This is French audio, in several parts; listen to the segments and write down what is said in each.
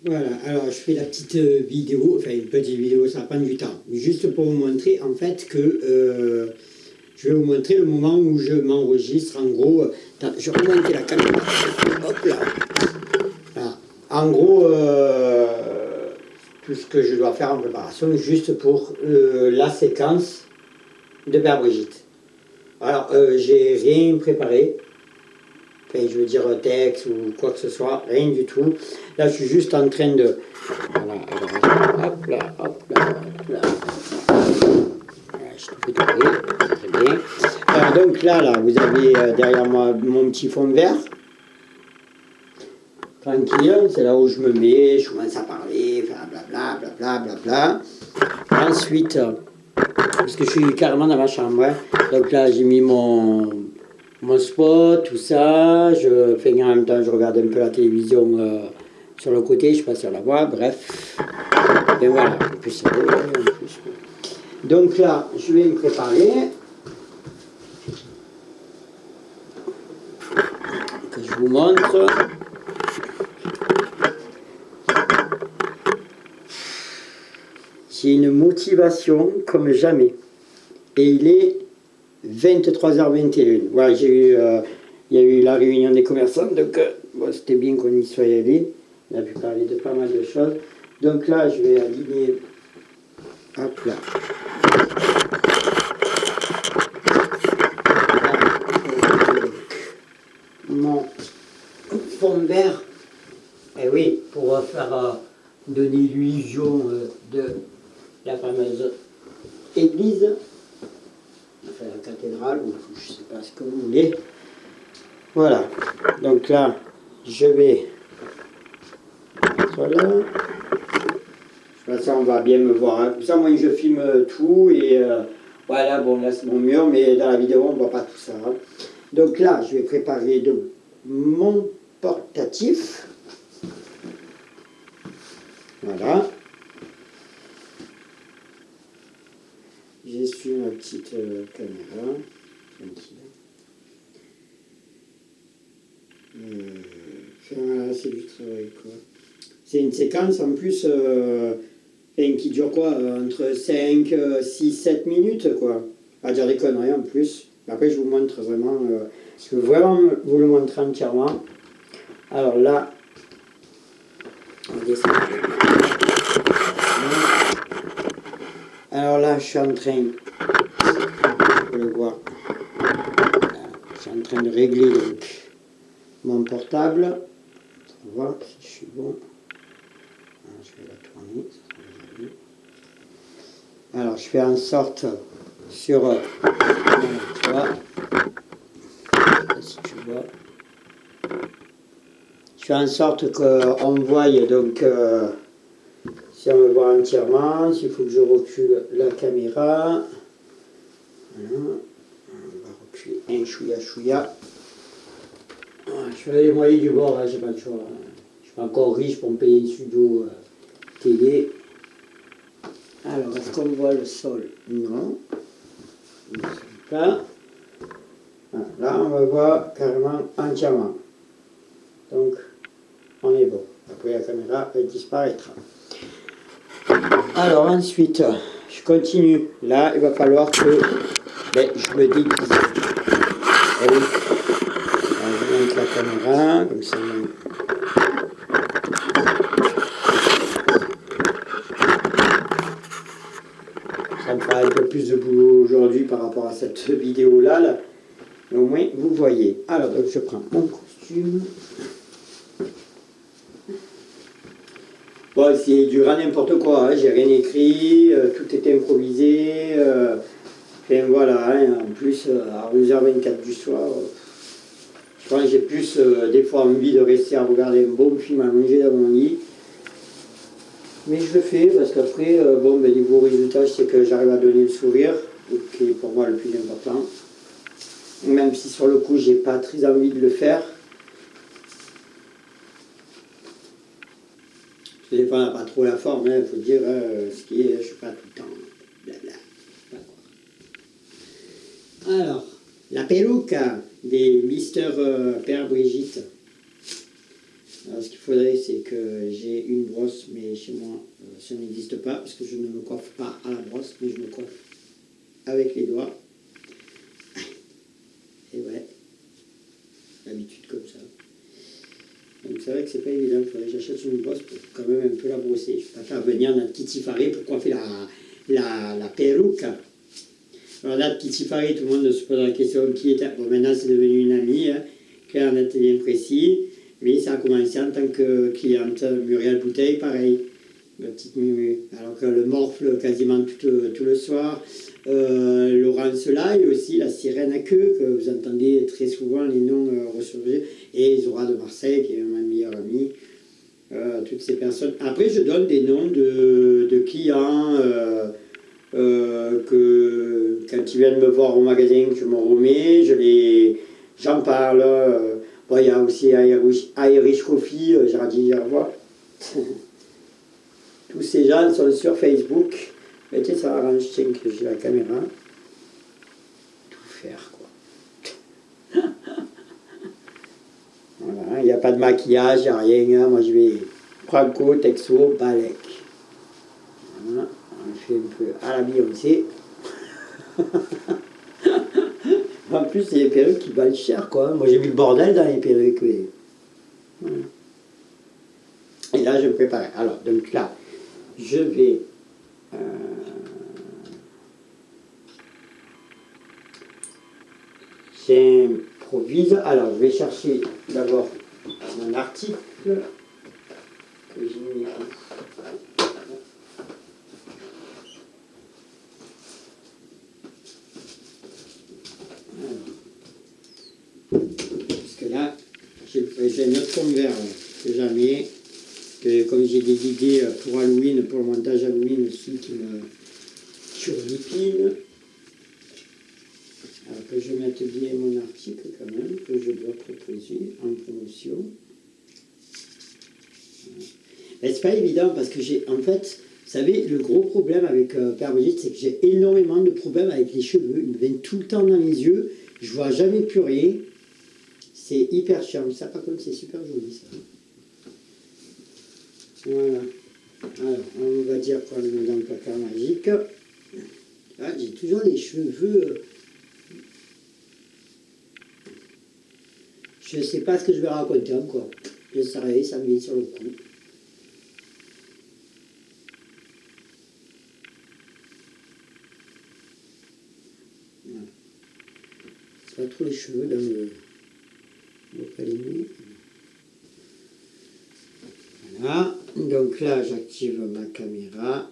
Voilà, alors je fais la petite vidéo, enfin une petite vidéo, ça va prendre du temps. Juste pour vous montrer en fait que je vais vous montrer le moment où je m'enregistre. En gros, attends, je vais remonter la caméra. Hop là. Voilà. En gros, tout ce que je dois faire en préparation, juste pour la séquence de Père Brigitte. Alors, j'ai rien préparé. Enfin, je veux dire texte ou quoi que ce soit, rien du tout. Là, je suis juste en train de... Voilà, alors, hop là, hop là, hop là. Voilà, je te fais tourner, très bien. Alors, donc là, vous avez derrière moi mon petit fond vert. Tranquille, c'est là où je me mets, je commence à parler, faire blabla, blabla, blabla. Ensuite, parce que je suis carrément dans ma chambre, hein. Donc là, j'ai mis mon spot, tout ça, je fais en même temps, je regarde un peu la télévision sur le côté, je passe sur la voie, bref. Et voilà, en plus, donc là, je vais me préparer. Que je vous montre. J'ai une motivation comme jamais. Et il est 23h21. Voilà, il y a eu la réunion des commerçants, donc bon, c'était bien qu'on y soit allé. On a pu parler de pas mal de choses. Donc là, je vais aligner. Hop là. Mon fond vert. Et oui, pour faire donner l'illusion de la fameuse église. Enfin, la cathédrale, ou je ne sais pas ce que vous voulez. Voilà, donc là, je vais mettre là. De toute façon, on va bien me voir. Hein. Comme ça, moi, je filme tout et voilà, bon, là, c'est mon mur, mais dans la vidéo, on ne voit pas tout ça. Hein. Donc là, je vais préparer mon portatif. Voilà. J'ai sur ma petite caméra. Tranquille. Voilà, c'est du travail, quoi. C'est une séquence en plus qui dure quoi entre 5, 6, 7 minutes, quoi. Pas dire des conneries en plus. Après, je vous montre vraiment. Je veux vraiment vous le montrer entièrement. Alors là, on descend. Alors là, je suis en train, vous pouvez le voir, je suis en train de régler donc mon portable. On va voir si je suis bon. Alors, je vais la tourner. Alors, je fais en sorte sur... tu vois, si tu vois. Je fais en sorte qu'on voie donc... si on me voit entièrement, s'il faut que je recule la caméra. Voilà. On va reculer un chouïa. Je fais les moyens du bord, là, j'ai pas le choix. Je suis pas encore riche pour me payer une studio télé. Alors, est-ce qu'on voit le sol? Non. Pas. Voilà. Là, on me voit carrément entièrement. Donc, on est bon. Après, la caméra, elle disparaîtra. Alors, ensuite, je continue. Là, il va falloir que je me déguise. Et oui. Alors, je monte la caméra, comme ça. Ça me fera un peu plus de boulot aujourd'hui par rapport à cette vidéo-là. Là. Mais au moins, vous voyez. Alors, donc, je prends mon costume. Bon, c'est du grand n'importe quoi. Hein. J'ai rien écrit. Tout est improvisé. Enfin, voilà. Hein. En plus, à 11h24 du soir, je crois que j'ai plus des fois envie de rester à regarder un bon film allongé dans mon lit. Mais je le fais parce qu'après, niveau résultat, je sais que j'arrive à donner le sourire, qui est pour moi le plus important. Même si sur le coup, j'ai pas très envie de le faire. Des fois, on n'a pas trop la forme, il faut dire ce qui est, je ne suis pas tout le temps. Blabla. Alors, la peluca des Mister Père Brigitte. Alors, ce qu'il faudrait, c'est que j'ai une brosse, mais chez moi, ça n'existe pas, parce que je ne me coiffe pas à la brosse, mais je me coiffe avec les doigts. Et ouais, l'habitude comme ça. Donc c'est vrai que c'est pas évident, il faudrait que j'achète une brosse pour quand même un peu la brosser. Je ne vais pas faire venir notre Kitty Faré pour coiffer la perruque. Alors là, Kitty Faré, tout le monde se pose la question qui était. Bon, maintenant c'est devenu une amie, hein, claire, nette et bien précis, mais ça a commencé en tant que cliente. Muriel Bouteille, pareil, ma petite Mumu. Alors qu'elle morfle quasiment tout le soir. Laurence Laille aussi, la sirène à queue, que vous entendez très souvent les noms ressurgir, et Zora de Marseille, qui est ma meilleure amie, toutes ces personnes. Après, je donne des noms de clients que quand ils viennent me voir au magasin, je me remets, j'en parle. Bon, il y a aussi Irish Coffee, Géraldine Gervois. Tous ces gens sont sur Facebook. Mais tu sais, ça arrange, tiens, que j'ai la caméra. Tout faire, quoi. Voilà, il n'y a pas de maquillage, il n'y a rien. Hein. Moi, je vais Franco, Texo, Balek. Voilà, on fait un peu à la Beyoncé. En plus, c'est les perruques qui valent cher, quoi. Moi, j'ai mis le bordel dans les perruques. Mais... Voilà. Et là, je me prépare. Alors, donc là, je vais... J'improvise. Alors, je vais chercher d'abord mon article que j'ai mis. Parce que là, j'ai un autre fond vert que jamais. Comme j'ai des idées pour Halloween, pour le montage Halloween aussi, qui me surlupinent. Alors que je mette bien mon article quand même, que je dois proposer en promotion. Mais c'est pas évident parce que en fait, vous savez, le gros problème avec Père Brigitte, c'est que j'ai énormément de problèmes avec les cheveux. Ils me viennent tout le temps dans les yeux, je vois jamais plus rien. C'est hyper chiant. Ça, par contre, c'est super joli, ça. Voilà. Alors, on va dire qu'on est dans le placard magique. Ah, j'ai toujours les cheveux. Je ne sais pas ce que je vais raconter encore. Je sais rien, ça me vient sur le coup. Voilà. C'est pas trop les cheveux dans le calumet. Voilà. Donc là, j'active ma caméra.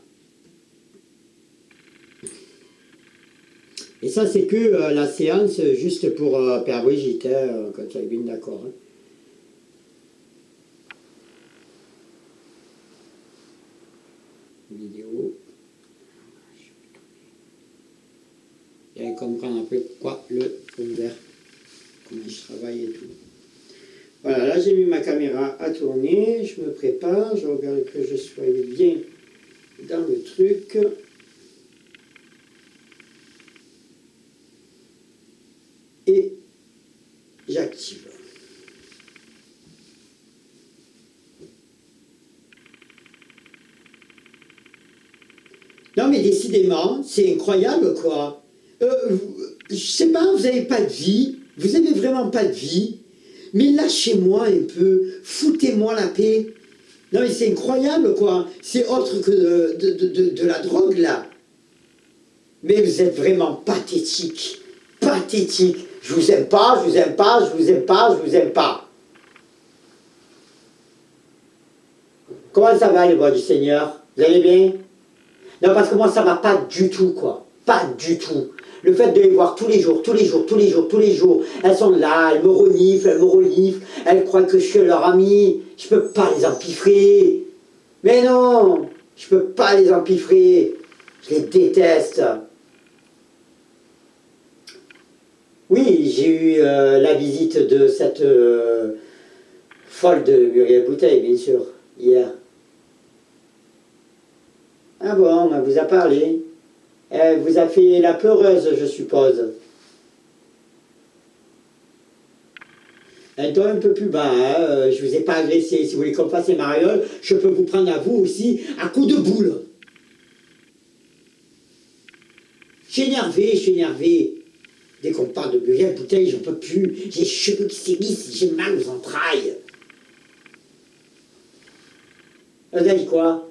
Et ça, c'est que la séance juste pour Père Brigitte, hein, quand tu es bien d'accord. Hein. Vidéo. Et elle comprend un peu pourquoi le fond vert, comment je travaille et tout. Voilà, là j'ai mis ma caméra à tourner, je me prépare, je regarde que je sois bien dans le truc. Et j'active. Non mais décidément, c'est incroyable quoi. Je sais pas, vous n'avez pas de vie, vous n'avez vraiment pas de vie, mais lâchez-moi un peu, foutez-moi la paix. Non mais c'est incroyable quoi, c'est autre que de la drogue là. Mais vous êtes vraiment pathétique, pathétique. Je vous aime pas, je vous aime pas, je vous aime pas, je vous aime pas. Comment ça va les voix du Seigneur? Vous allez bien? Non parce que moi ça va pas du tout quoi, pas du tout. Le fait de les voir tous les jours, elles sont là, elles me reniflent, elles croient que je suis leur amie, je peux pas les empiffrer. Mais non, je peux pas les empiffrer, je les déteste. Oui, j'ai eu la visite de cette folle de Muriel Bouteille, bien sûr, hier. Ah bon, elle vous a parlé. Elle vous a fait la peureuse, je suppose. Un ton un peu plus bas, hein. Je vous ai pas agressé. Si vous voulez qu'on fasse les marioles, je peux vous prendre à vous aussi à coups de boule. Je suis énervé. Dès qu'on parle de Muriel Bouteille, j'en peux plus. J'ai les cheveux qui s'érissent, j'ai mal aux entrailles. Elle a dit quoi?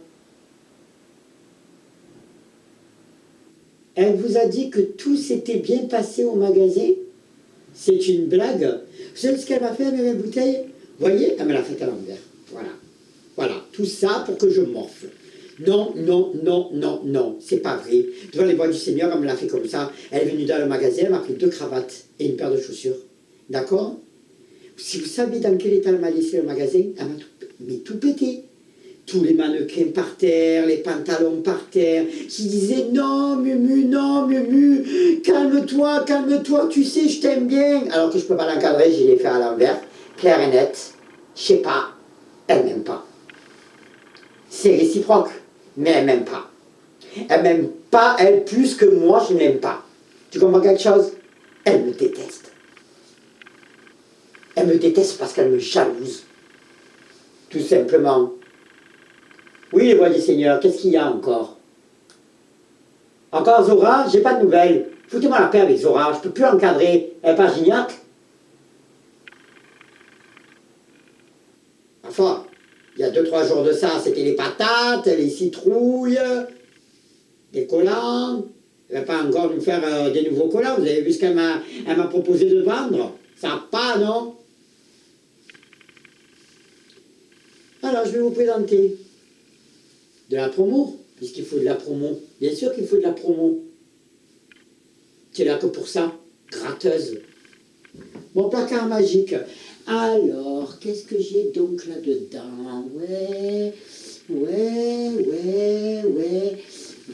Elle vous a dit que tout s'était bien passé au magasin? C'est une blague. Vous savez ce qu'elle m'a fait, Muriel Bouteille? Vous voyez? Elle me l'a fait à l'envers. Voilà. Voilà. Tout ça pour que je morfle. Non, non, non, non, non, c'est pas vrai. Devant les voix du Seigneur, elle me l'a fait comme ça. Elle est venue dans le magasin, elle m'a pris 2 cravates et une paire de chaussures. D'accord? Si vous savez dans quel état elle m'a laissé le magasin, elle m'a tout pété. Tous les mannequins par terre, les pantalons par terre, qui disaient non, Mumu, calme-toi, tu sais, je t'aime bien. Alors que je peux pas l'encadrer, je l'ai fait à l'envers, clair et net. Je sais pas, elle m'aime pas. C'est réciproque, mais elle m'aime pas. Elle m'aime pas, elle, plus que moi, je ne l'aime pas. Tu comprends quelque chose? Elle me déteste. Elle me déteste parce qu'elle me jalouse. Tout simplement. Oui, les voix du Seigneur, qu'est-ce qu'il y a encore? Encore Zora? J'ai pas de nouvelles. Foutez-moi la paix avec Zora, je peux plus l'encadrer. Elle est pas Gignac? Enfin, il y a 2-3 jours de ça, c'était les patates, les citrouilles, les collants. Elle va pas encore nous faire des nouveaux collants. Vous avez vu ce qu'elle m'a proposé de vendre? Ça va pas, non? Alors, je vais vous présenter de la promo, puisqu'il faut de la promo. Bien sûr qu'il faut de la promo. Tu es là que pour ça, gratteuse. Mon placard magique. Alors, qu'est-ce que j'ai donc là-dedans? Ouais.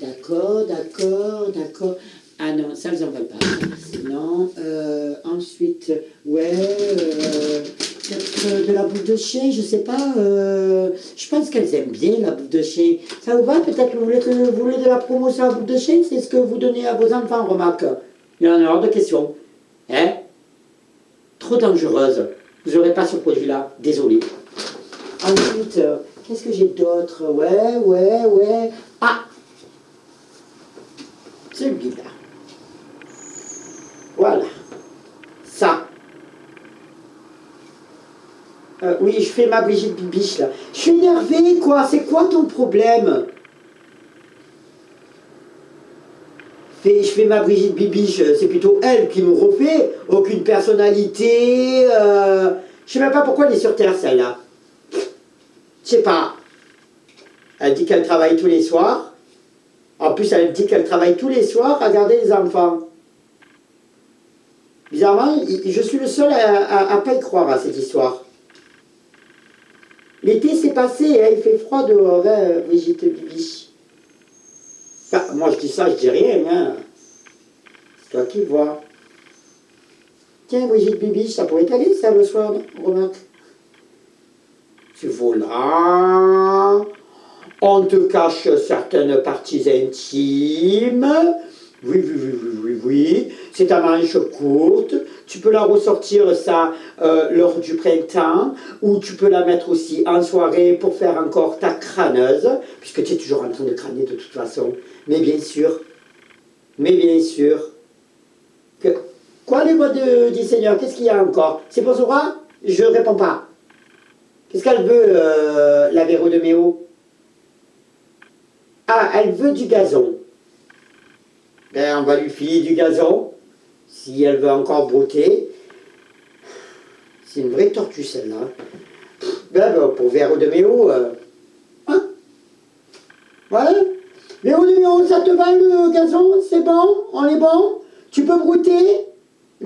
D'accord. Ah non, ça, ils en veulent pas. Non, ensuite, peut-être de la bouffe de chien, je sais pas. Je pense qu'elles aiment bien la bouffe de chien. Ça vous va? Peut-être que vous voulez de la promo sur la bouffe de chien? C'est ce que vous donnez à vos enfants, remarque. Il y en a hors de question. Hein? Trop dangereuse. Vous n'aurez pas ce produit-là. Désolé. Ensuite, qu'est-ce que j'ai d'autre? Ouais. Ah! Celui-là. Voilà. Ça. Oui, je fais ma Brigitte Bibiche, là. Je suis énervée, quoi. C'est quoi ton problème? Je fais ma Brigitte Bibiche. C'est plutôt elle qui me refait. Aucune personnalité. Je sais même pas pourquoi elle est sur Terre, celle-là. Je sais pas. Elle dit qu'elle travaille tous les soirs. En plus, elle dit qu'elle travaille tous les soirs à garder les enfants. Bizarrement, je suis le seul à pas y croire à cette histoire. L'été s'est passé, hein, il fait froid dehors, hein, Brigitte Bibiche. Enfin, moi, je dis ça, je dis rien, hein. C'est toi qui vois. Tiens, Brigitte Bibiche, ça pourrait aller, ça, le soir, remarque. Tu volas. On te cache certaines parties intimes. Oui. C'est ta manche courte. Tu peux la ressortir, ça, lors du printemps. Ou tu peux la mettre aussi en soirée pour faire encore ta crâneuse. Puisque tu es toujours en train de crâner de toute façon. Mais bien sûr. Quoi, les voix du Seigneur? Qu'est-ce qu'il y a encore? C'est pour Zora? Je réponds pas. Qu'est-ce qu'elle veut, la Véro de Méo? Ah, elle veut du gazon. Ben, on va lui filer du gazon, si elle veut encore brouter. C'est une vraie tortue, celle-là. Ben, pour Véro de Méo, hein? Voilà. Véro de Méo, ça te va le gazon? C'est bon? On est bon? Tu peux brouter?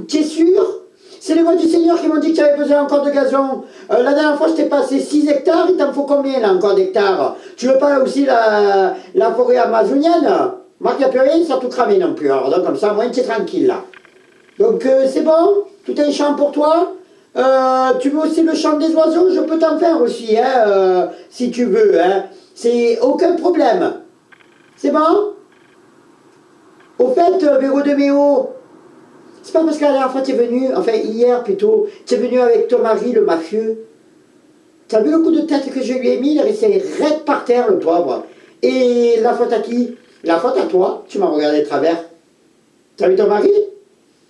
Tu es sûr? C'est les voix du Seigneur qui m'ont dit que tu avais besoin encore de gazon. La dernière fois, je t'ai passé 6 hectares. Il t'en faut combien, là, encore d'hectares? Tu veux pas aussi la forêt amazonienne? Marc, il n'y a plus rien, ça a tout cramé non plus. Alors, donc, comme ça, moi, tu es tranquille, là. Donc, c'est bon? Tout est un champ pour toi? Tu veux aussi le chant des oiseaux? Je peux t'en faire aussi, hein, si tu veux, hein. C'est aucun problème. C'est bon? Au fait, Véro de Méo, C'est pas parce que la dernière fois tu es venu, enfin hier plutôt, tu es venu avec ton mari, le mafieux. Tu as vu le coup de tête que je lui ai mis, il est resté raide par terre, le pauvre. Et la faute à qui? La faute à toi, tu m'as regardé de travers. Tu as vu ton mari?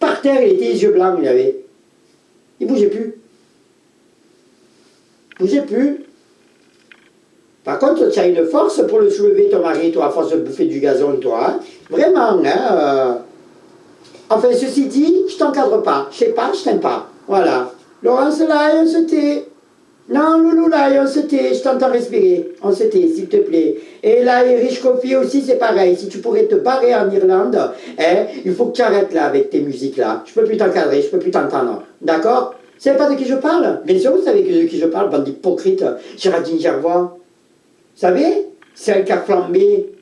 Par terre, il était les yeux blancs, il avait. Il bougeait plus. Il bougeait plus. Par contre, tu as une force pour le soulever, ton mari, toi, à force de bouffer du gazon, toi. Hein. Vraiment, hein. Enfin, ceci dit, je t'encadre pas. Je sais pas, je t'aime pas. Voilà. Laurence, là, on se tait. Non, Loulou, là, on se tait. Je t'entends respirer. On se tait, s'il te plaît. Et là, Irish Coffee aussi, c'est pareil. Si tu pourrais te barrer en Irlande, hein, il faut que tu arrêtes là avec tes musiques-là. Je peux plus t'encadrer, je peux plus t'entendre. D'accord? Vous savez pas de qui je parle? Bien sûr, vous savez de qui je parle, bande d'hypocrites. Géraldine Gervois. Vous savez? Celle qui a flambé.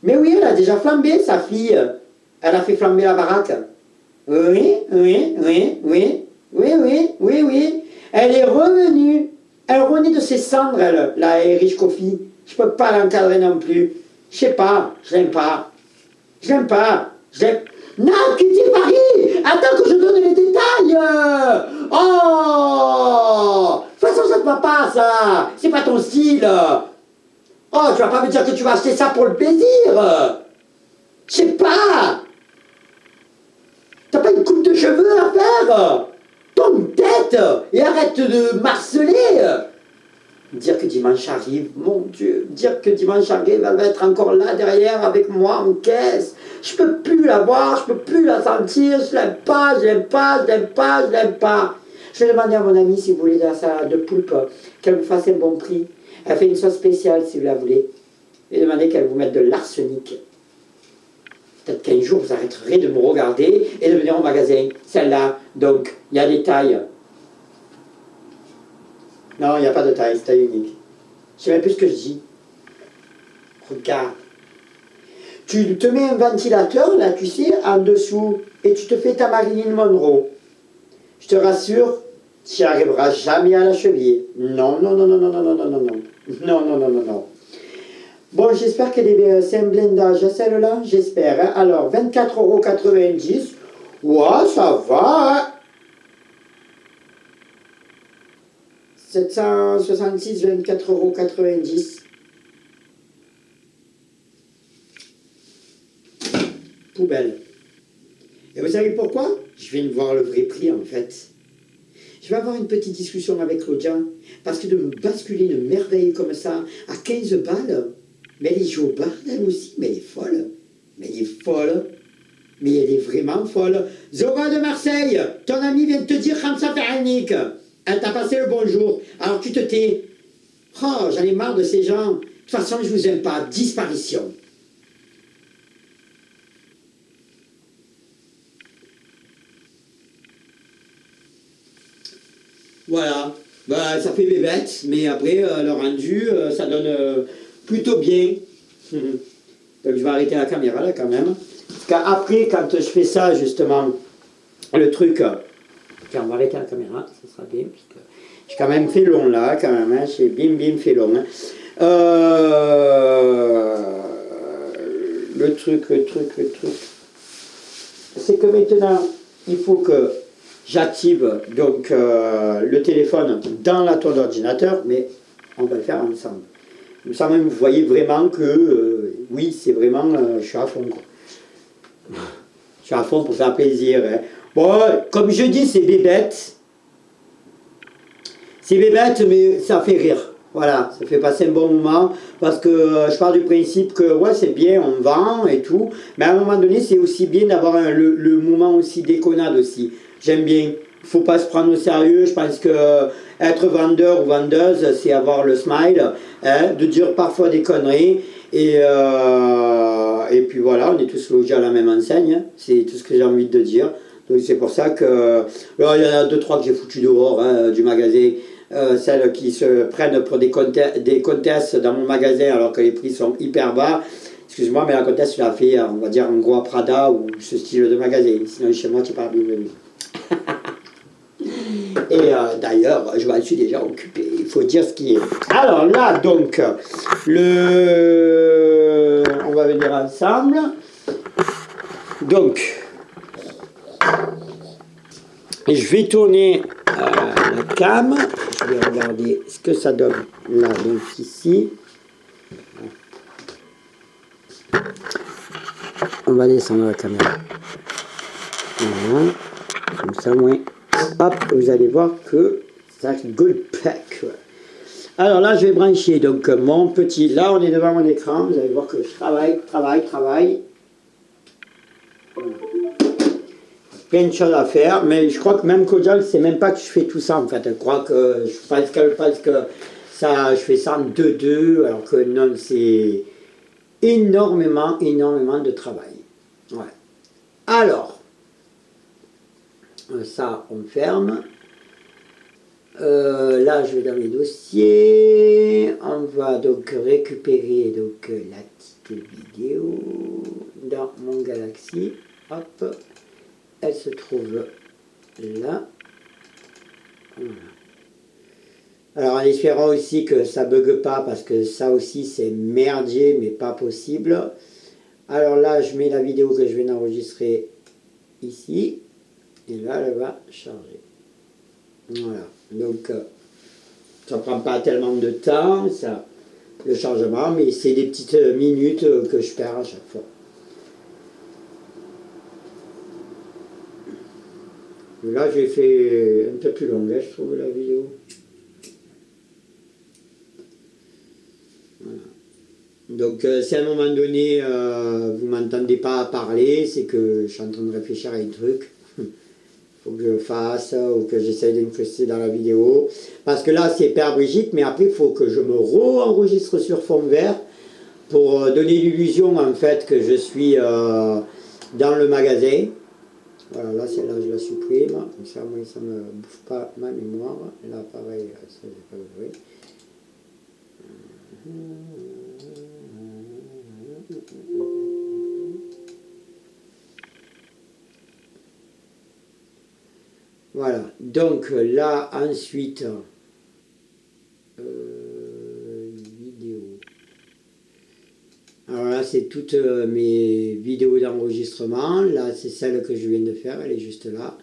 Mais oui, elle a déjà flambé, sa fille. Elle a fait flamber la baraque. Oui, oui, oui, oui, oui, oui, oui, oui. Elle est revenue. Elle revenait de ses cendres, elle, la Irish Coffee. Je peux pas l'encadrer non plus. Je sais pas, je l'aime pas. Je l'aime pas. Je l'aime. Non, Kitty Paris! Attends que je donne les détails! Oh! De toute façon, ça te va pas, ça! C'est pas ton style! Oh, tu vas pas me dire que tu vas acheter ça pour le plaisir! Je sais pas! T'as pas une coupe de cheveux à faire? Tourne une tête! Et arrête de marceler! Dire que dimanche arrive, mon Dieu, dire que dimanche arrive, elle va être encore là derrière avec moi en caisse. Je peux plus la voir, je peux plus la sentir, je l'aime pas, je l'aime pas, je l'aime pas, je l'aime pas. Je vais demander à mon amie si vous voulez de la salade de poulpe, qu'elle vous fasse un bon prix. Elle fait une sauce spéciale si vous la voulez. Je vais demander qu'elle vous mette de l'arsenic. Peut-être qu'un jour vous arrêterez de me regarder et de venir au magasin. Celle-là, donc, il y a des tailles. Non, il n'y a pas de taille, c'est taille unique. Je sais même plus ce que je dis. Regarde. Tu te mets un ventilateur, là, tu sais, en dessous, et tu te fais ta Marilyn Monroe. Je te rassure, tu n'y arriveras jamais à la cheville. Non, non, non, non, non, non, non, non, non, non. Non, non, non, non, non. Bon, j'espère c'est un blindage, celle-là, j'espère. Hein. Alors, 24,90 €. Ouais, ça va. Hein. 766, 24,90 €. Poubelle. Et vous savez pourquoi? Je viens de voir le vrai prix, en fait. Je vais avoir une petite discussion avec Claudia, parce que de me basculer une merveille comme ça, à 15 balles, mais elle joue au bar, elle aussi, mais elle est folle. Mais elle est folle. Mais elle est vraiment folle. Zora de Marseille, ton ami vient de te dire Khamsa Ferranik. Elle t'a passé le bonjour. Alors tu te tais. Oh, j'en ai marre de ces gens. De toute façon, je vous aime pas. Disparition. Voilà. Bah, ça fait bébête, mais après, le rendu, ça donne plutôt bien. Donc, je vais arrêter la caméra, là, quand même. Parce qu'après, quand je fais ça, justement, le truc... Tiens, on va arrêter la caméra, ça sera bien, puisque j'ai quand même fait long, là, quand même. Hein, j'ai bim fait long. Hein. Le truc... C'est que maintenant, il faut que j'active donc le téléphone dans la toile d'ordinateur, mais on va le faire ensemble. Ça même, vous voyez vraiment que, oui, c'est vraiment, je suis à fond, quoi. Je suis à fond pour faire plaisir. Hein. Bon, comme je dis, c'est bébête. C'est bébête, mais ça fait rire. Voilà, ça fait passer un bon moment, parce que je pars du principe que, ouais, c'est bien, on vend et tout, mais à un moment donné, c'est aussi bien d'avoir le moment aussi déconnade aussi. J'aime bien. Il ne faut pas se prendre au sérieux. Je pense que être vendeur ou vendeuse, c'est avoir le smile, hein, de dire parfois des conneries. Et puis voilà, on est tous logés à la même enseigne. Hein. C'est tout ce que j'ai envie de dire. Donc c'est pour ça que... Alors, il y en a 2-3 que j'ai foutu dehors hein, du magasin. Celles qui se prennent pour des comtesses dans mon magasin alors que les prix sont hyper bas. Excuse-moi, mais la comtesse, je l'ai fait, on va dire, en gros à Prada ou ce style de magasin. Sinon, chez moi, tu parles bienvenue. Et d'ailleurs, je m'en suis déjà occupé, il faut dire ce qui est. Alors là, donc, on va venir ensemble. Donc, Et je vais tourner la cam. Je vais regarder ce que ça donne là, donc ici. On va descendre la caméra. Voilà. Comme ça, moi, hop, vous allez voir que ça rigole pas, quoi. Alors là, je vais brancher donc mon petit. Là, on est devant mon écran. Vous allez voir que je travaille. Voilà. Plein de choses à faire, mais je crois que même Kojal ne sait même pas que je fais tout ça en fait. Elle croit que je pense que ça, je fais ça en 2-2, alors que non, c'est énormément de travail. Ouais. Alors, ça, on ferme. Là, je vais dans les dossiers. On va donc récupérer donc, la petite vidéo dans mon Galaxy. Hop, elle se trouve là. Voilà. Alors, en espérant aussi que ça ne bug pas, parce que ça aussi, c'est merdier, mais pas possible. Alors là, je mets la vidéo que je viens d'enregistrer ici. Et là, elle va charger. Voilà. Donc, ça ne prend pas tellement de temps, ça, le chargement, mais c'est des petites minutes que je perds à chaque fois. Et là, j'ai fait un peu plus longue, je trouve, la vidéo. Voilà. Donc, si à un moment donné, vous ne m'entendez pas parler, c'est que je suis en train de réfléchir à un truc. Faut que je fasse ou que j'essaye d'incruster dans la vidéo. Parce que là, c'est Père Brigitte, mais après, il faut que je me re-enregistre sur fond vert pour donner l'illusion, en fait, que je suis dans le magasin. Voilà, là, celle-là, je la supprime. Comme ça, moi, ça ne me bouffe pas ma mémoire. Là, pareil, ça, j'ai pas besoin. Voilà, donc là, ensuite, vidéo. Alors là, c'est toutes mes vidéos d'enregistrement. Là, c'est celle que je viens de faire, elle est juste là.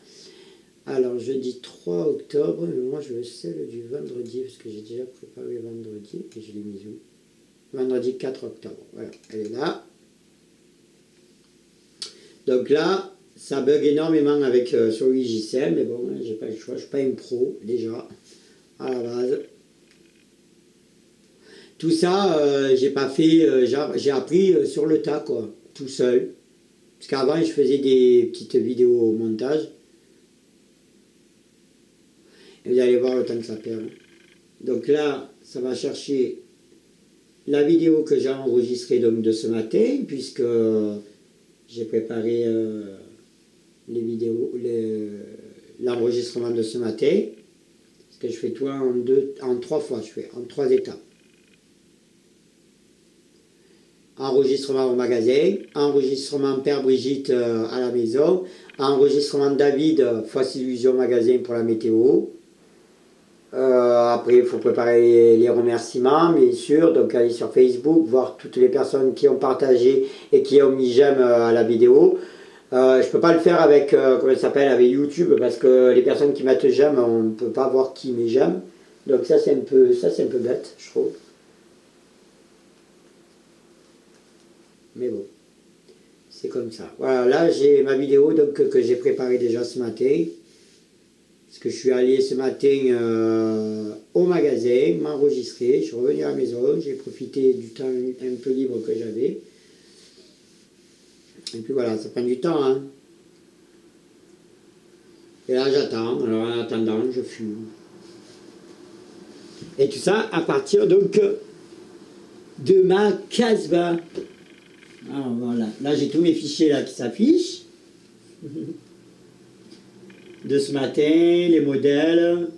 Alors, jeudi 3 octobre, mais moi, je veux celle du vendredi, parce que j'ai déjà préparé vendredi, et je l'ai mise où? Vendredi 4 octobre, voilà, elle est là. Donc là, ça bug énormément avec sur le JCM, mais bon, j'ai pas le choix, je suis pas une pro déjà à la base. Tout ça, j'ai pas fait, j'ai appris sur le tas quoi, tout seul. Parce qu'avant je faisais des petites vidéos au montage. Et vous allez voir le temps que ça perd. Donc là, ça va chercher la vidéo que j'ai enregistrée donc de ce matin, puisque j'ai préparé les vidéos, l'enregistrement de ce matin, parce que je fais tout en 3 fois, je fais en 3 étapes. Enregistrement au magasin, enregistrement Père Brigitte à la maison, enregistrement David, Fausse Illusion magasin pour la météo. Après, il faut préparer les remerciements, bien sûr. Donc, aller sur Facebook, voir toutes les personnes qui ont partagé et qui ont mis j'aime à la vidéo. Je ne peux pas le faire avec, comment ça s'appelle, avec YouTube, parce que les personnes qui mettent j'aime, on ne peut pas voir qui met j'aime. Donc, ça, c'est un peu bête, je trouve. Mais bon, c'est comme ça. Voilà, là, j'ai ma vidéo donc, que j'ai préparée déjà ce matin. Parce que je suis allé ce matin au magasin, m'enregistrer, je suis revenu à la maison, j'ai profité du temps un peu libre que j'avais. Et puis voilà, ça prend du temps. Hein. Et là j'attends, alors en attendant, je fume. Et tout ça à partir donc de ma Casbah. Alors voilà, là j'ai tous mes fichiers là qui s'affichent. De ce matin, les modèles.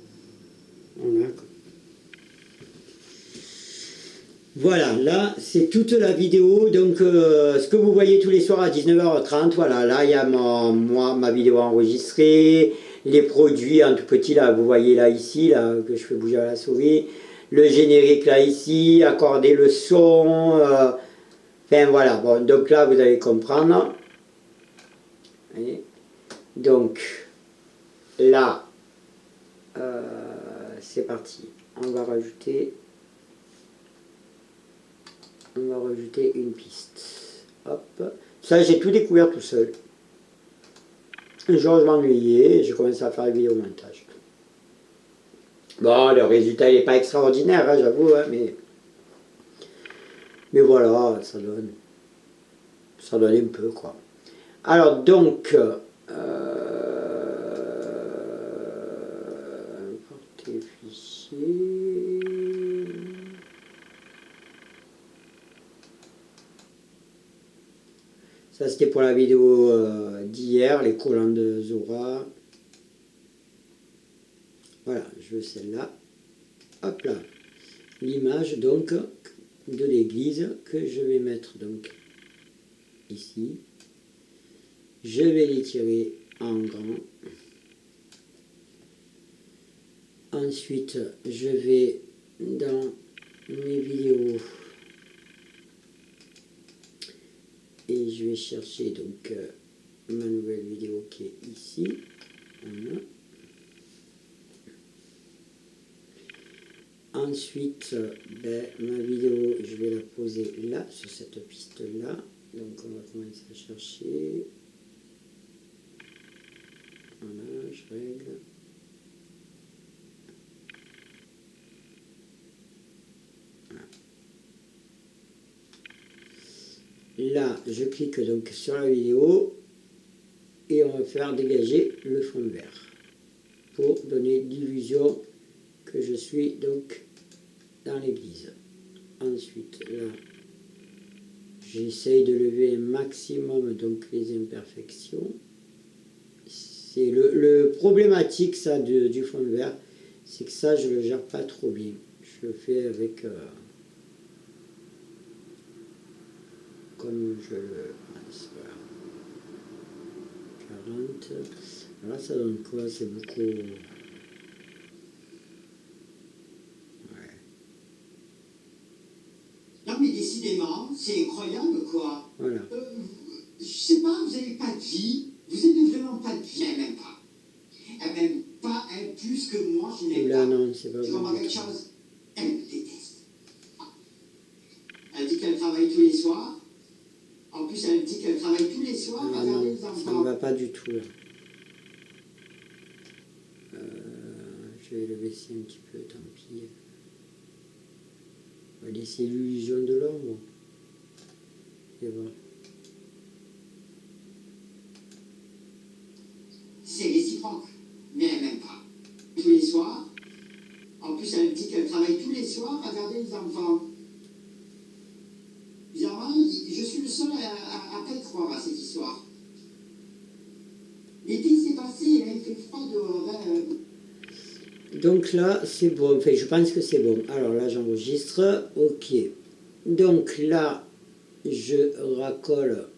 Voilà, là c'est toute la vidéo. Donc ce que vous voyez tous les soirs à 19h30, voilà, là il y a ma vidéo enregistrée, les produits en tout petit là, vous voyez là ici, là, que je fais bouger à la souris, le générique là ici, accorder le son, enfin voilà, bon, donc là vous allez comprendre. Voyez. Donc, là, c'est parti. On va rajouter une piste. Hop. Ça, j'ai tout découvert tout seul. Un jour, je m'ennuyais, j'ai commencé à faire des vidéos montage. Bon, le résultat, il n'est pas extraordinaire, hein, j'avoue, hein, mais voilà, ça donne un peu, quoi. Alors, donc, importer fichier. Ça, c'était pour la vidéo d'hier, les collants de Zora. Voilà, je veux celle-là. Hop là. L'image, donc, de l'église que je vais mettre, donc, ici. Je vais l'étirer en grand. Ensuite, je vais dans mes vidéos et je vais chercher donc ma nouvelle vidéo qui est ici. Voilà. Ensuite, ma vidéo, je vais la poser là, sur cette piste-là. Donc on va commencer à chercher. Voilà, je règle. Là, je clique donc sur la vidéo et on va faire dégager le fond vert pour donner l'illusion que je suis donc dans l'église. Ensuite, là, j'essaye de lever un maximum donc les imperfections. C'est le problématique ça du fond vert, c'est que ça je le gère pas trop bien. Je le fais avec comme je le pense. Voilà. 40. Là ça donne quoi? C'est beaucoup. Ouais. Non mais décidément, c'est incroyable quoi. Voilà. Je sais pas, vous avez pas de vie. Vous avez vraiment pas de vie, elle m'aime pas. Elle m'aime pas, elle plus que moi, je n'aime Là pas. non, c'est pas Tu bon. comprends quelque chose? Elle me déteste. Elle dit qu'elle travaille tous les soirs. En plus, elle dit qu'elle travaille tous les soirs à garder les enfants. Ça ne va pas du tout là. Je vais le baisser un petit peu, tant pis. On va laisser l'illusion de l'ombre. Et voilà. C'est réciproque, mais elle m'aime pas. Tous les soirs. En plus, elle dit qu'elle travaille tous les soirs à garder les enfants. Bizarrement, je suis le seul à pas y croire à cette histoire. L'été s'est passé, il fait froid dehors. Donc là, c'est bon. Enfin, je pense que c'est bon. Alors là, j'enregistre. OK. Donc là, je racole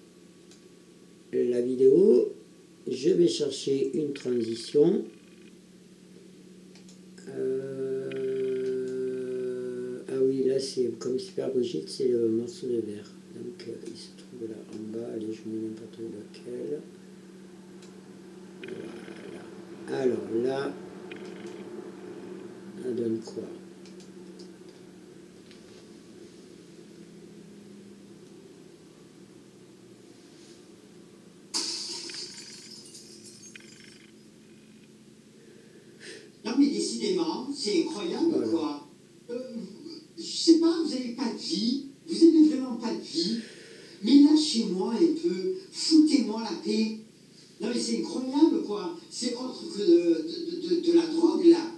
la vidéo. Je vais chercher une transition. Ah oui, là, c'est comme Super Brigitte, c'est le morceau de verre. Donc, il se trouve là en bas. Allez, je mets n'importe lequel. Voilà. Alors là, ça donne quoi? Non mais décidément, c'est incroyable Voilà. quoi. Je sais pas, vous avez pas de vie. Vous avez vraiment pas de vie. Mais lâchez-moi un peu. Foutez-moi la paix. Non mais c'est incroyable quoi. C'est autre que de la drogue là.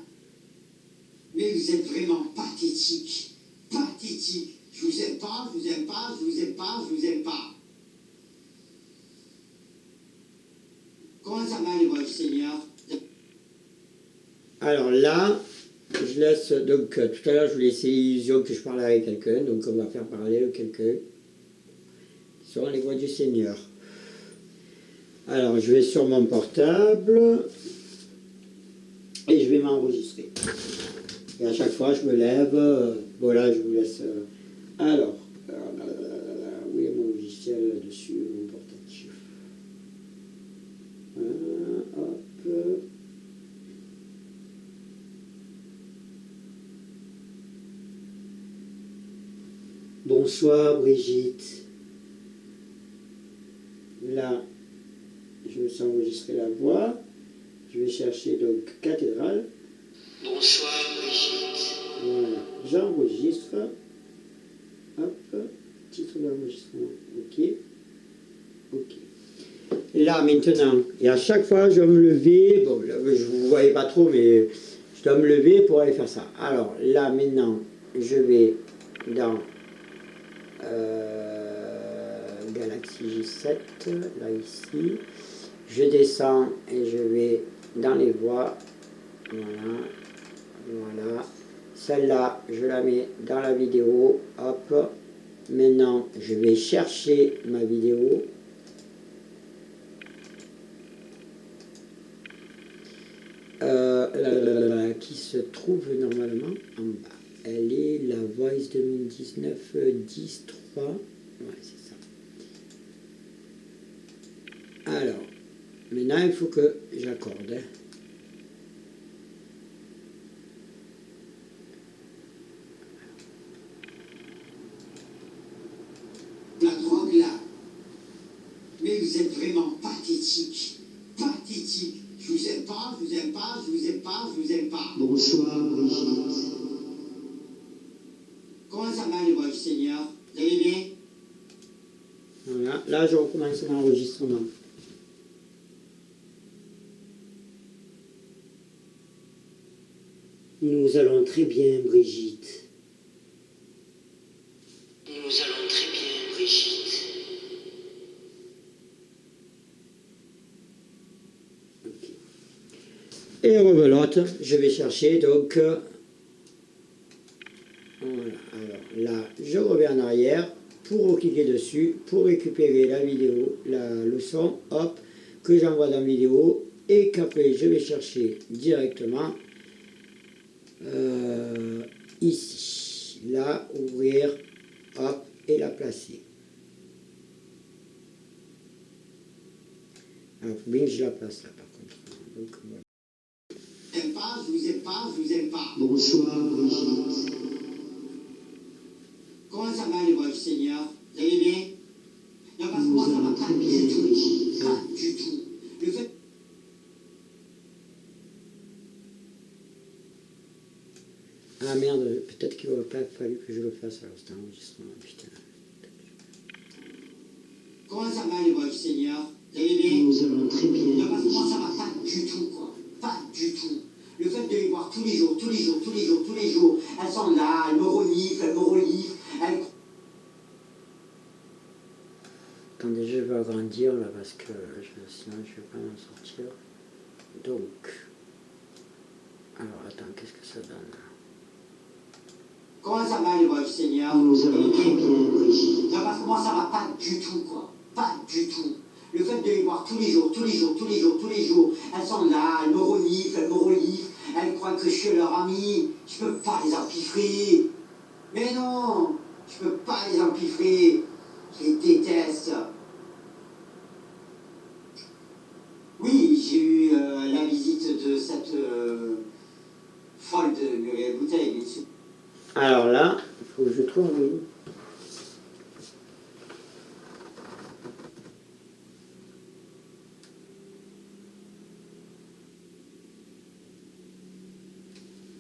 Mais vous êtes vraiment pathétique. Pathétique. Je vous aime pas, je vous aime pas, je vous aime pas, je vous aime pas. Comment ça va les voix du Seigneur? Alors là, je laisse, donc tout à l'heure je vous laissais l'illusion que je parlais avec quelqu'un, donc on va faire parler de quelqu'un. Ce sont les voix du Seigneur. Alors je vais sur mon portable et je vais m'enregistrer. Et à chaque fois je me lève, voilà, je vous laisse. Alors, où est mon logiciel là-dessus, mon portatif? Voilà. Bonsoir Brigitte. Là, je me suis enregistré la voix. Je vais chercher donc cathédrale. Bonsoir Brigitte. Voilà, j'enregistre. Hop, titre d'enregistrement. Ok. Ok. Là maintenant, et à chaque fois je dois me lever. Bon, là, je ne vous voyais pas trop, mais je dois me lever pour aller faire ça. Alors là maintenant, je vais dans Galaxy J7, là ici. Je descends et je vais dans les voies. Voilà. Voilà. Celle-là, je la mets dans la vidéo. Hop. Maintenant, je vais chercher ma vidéo. Qui se trouve normalement en bas. Elle est la Voice 2019 10.3. Ouais, c'est ça. Alors, maintenant, il faut que j'accorde. Hein. La drogue là. Mais vous êtes vraiment pathétique. Pathétique. Je vous aime pas, je vous aime pas, je vous aime pas, je vous aime pas. Bonsoir, Brigitte. Comment ça va, les voix du Seigneur? Vous allez bien? Voilà, là, je recommence l'enregistrement. Nous allons très bien, Brigitte. Nous allons très bien, Brigitte. Okay. Et rebelote, je vais chercher donc. Voilà, alors là, je reviens en arrière pour cliquer dessus, pour récupérer la vidéo, le son, hop, que j'envoie dans la vidéo et qu'après je vais chercher directement ici. Là, ouvrir, hop, et la placer. Alors, il faut bien que je la place là par contre. Donc, voilà. Je vous aime pas, je vous aime pas, je vous aime pas. Bonsoir, Brigitte. Comment ça va, les voix du Seigneur? Vous allez bien? Non, parce que moi, ça va pas du tout. Pas du tout. Le fait... Ah merde, peut-être qu'il n'aurait pas fallu que je le fasse alors c'était un enregistrement, putain. Comment ça va, les voix du Seigneur? Vous allez bien? Nous allons très bien. Non, parce que moi, ça va pas du tout, quoi. Pas du tout. Le fait de les voir tous les jours, tous les jours, tous les jours, tous les jours, elles sont là, elles me reniflent, elles... Attendez, je vais agrandir là parce que sinon je vais pas m'en sortir. Donc, alors attends, qu'est-ce que ça donne là? Comment ça va, les voix du Seigneur? Nous allons très bien, Brigitte. Non, parce que moi, ça va pas du tout, quoi. Pas du tout. Le fait de les voir tous les jours, tous les jours, tous les jours, tous les jours, elles sont là, elles me reniflent, elles croient que je suis leur ami. Je peux pas les empiffrer. Mais non, je peux pas les empiffrer. Je les déteste. Oui, j'ai eu la visite de cette folle de Muriel Bouteille, bien sûr. Alors là, il faut que je trouve, oui.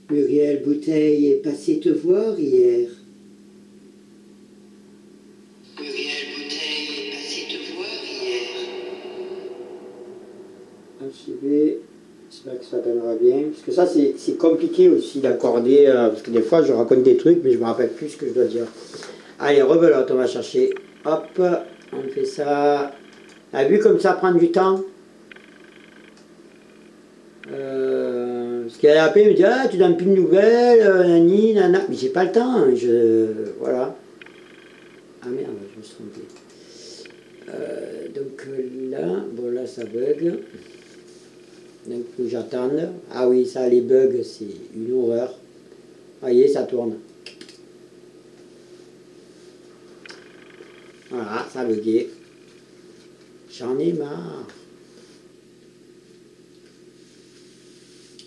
Muriel Bouteille est passée te voir hier. Muriel Bouteille est passée te voir hier. Archiver. J'espère que ça donnera bien. Parce que ça, c'est compliqué aussi d'accorder. Parce que des fois, je raconte des trucs, mais je me rappelle plus ce que je dois dire. Allez, rebelote, on va chercher. Hop, on fait ça. A vu comme ça prend du temps? Parce qu'elle a appelé, elle me dit ah, tu donnes plus de nouvelles, nani, nana. Mais j'ai pas le temps, voilà. Ah merde, je me suis trompé. Donc là, bon là ça bug. Donc il faut que j'attende. Ah oui, ça, les bugs, c'est une horreur. Vous voyez, ça tourne. Voilà, ça a bugué. J'en ai marre.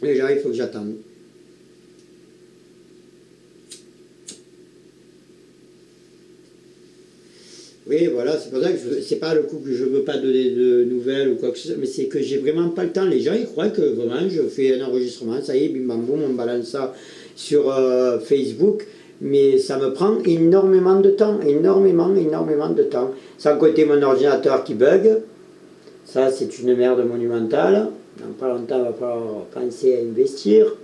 Déjà, il faut que j'attende. « Oui, voilà, c'est pour ça que c'est pas le coup que je veux pas donner de nouvelles ou quoi que ce soit, mais c'est que j'ai vraiment pas le temps. Les gens, ils croient que vraiment, je fais un enregistrement, ça y est, bim bam boum, on balance ça sur Facebook, mais ça me prend énormément de temps, énormément de temps. Sans compter mon ordinateur qui bug, ça c'est une merde monumentale. Dans pas longtemps, il va falloir penser à investir.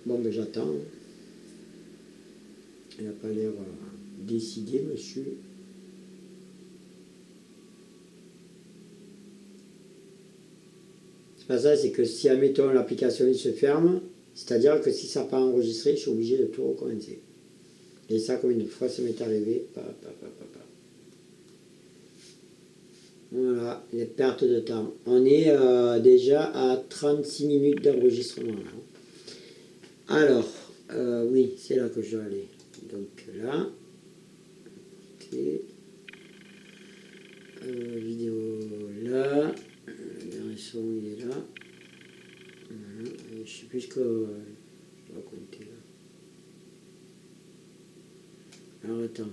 Bon, ben j'attends. Il n'a pas l'air décidé, monsieur. C'est pas ça, c'est que si, admettons, l'application il se ferme, c'est-à-dire que si ça n'a pas enregistré, je suis obligé de tout recommencer. Et ça, comme une fois, ça m'est arrivé. Voilà, les pertes de temps. On est déjà à 36 minutes d'enregistrement. Alors, oui, c'est là que je dois aller. Donc là, ok. Vidéo là. Le dernier son, il est là. Voilà. Je ne sais plus ce que je dois compter là. Alors attends.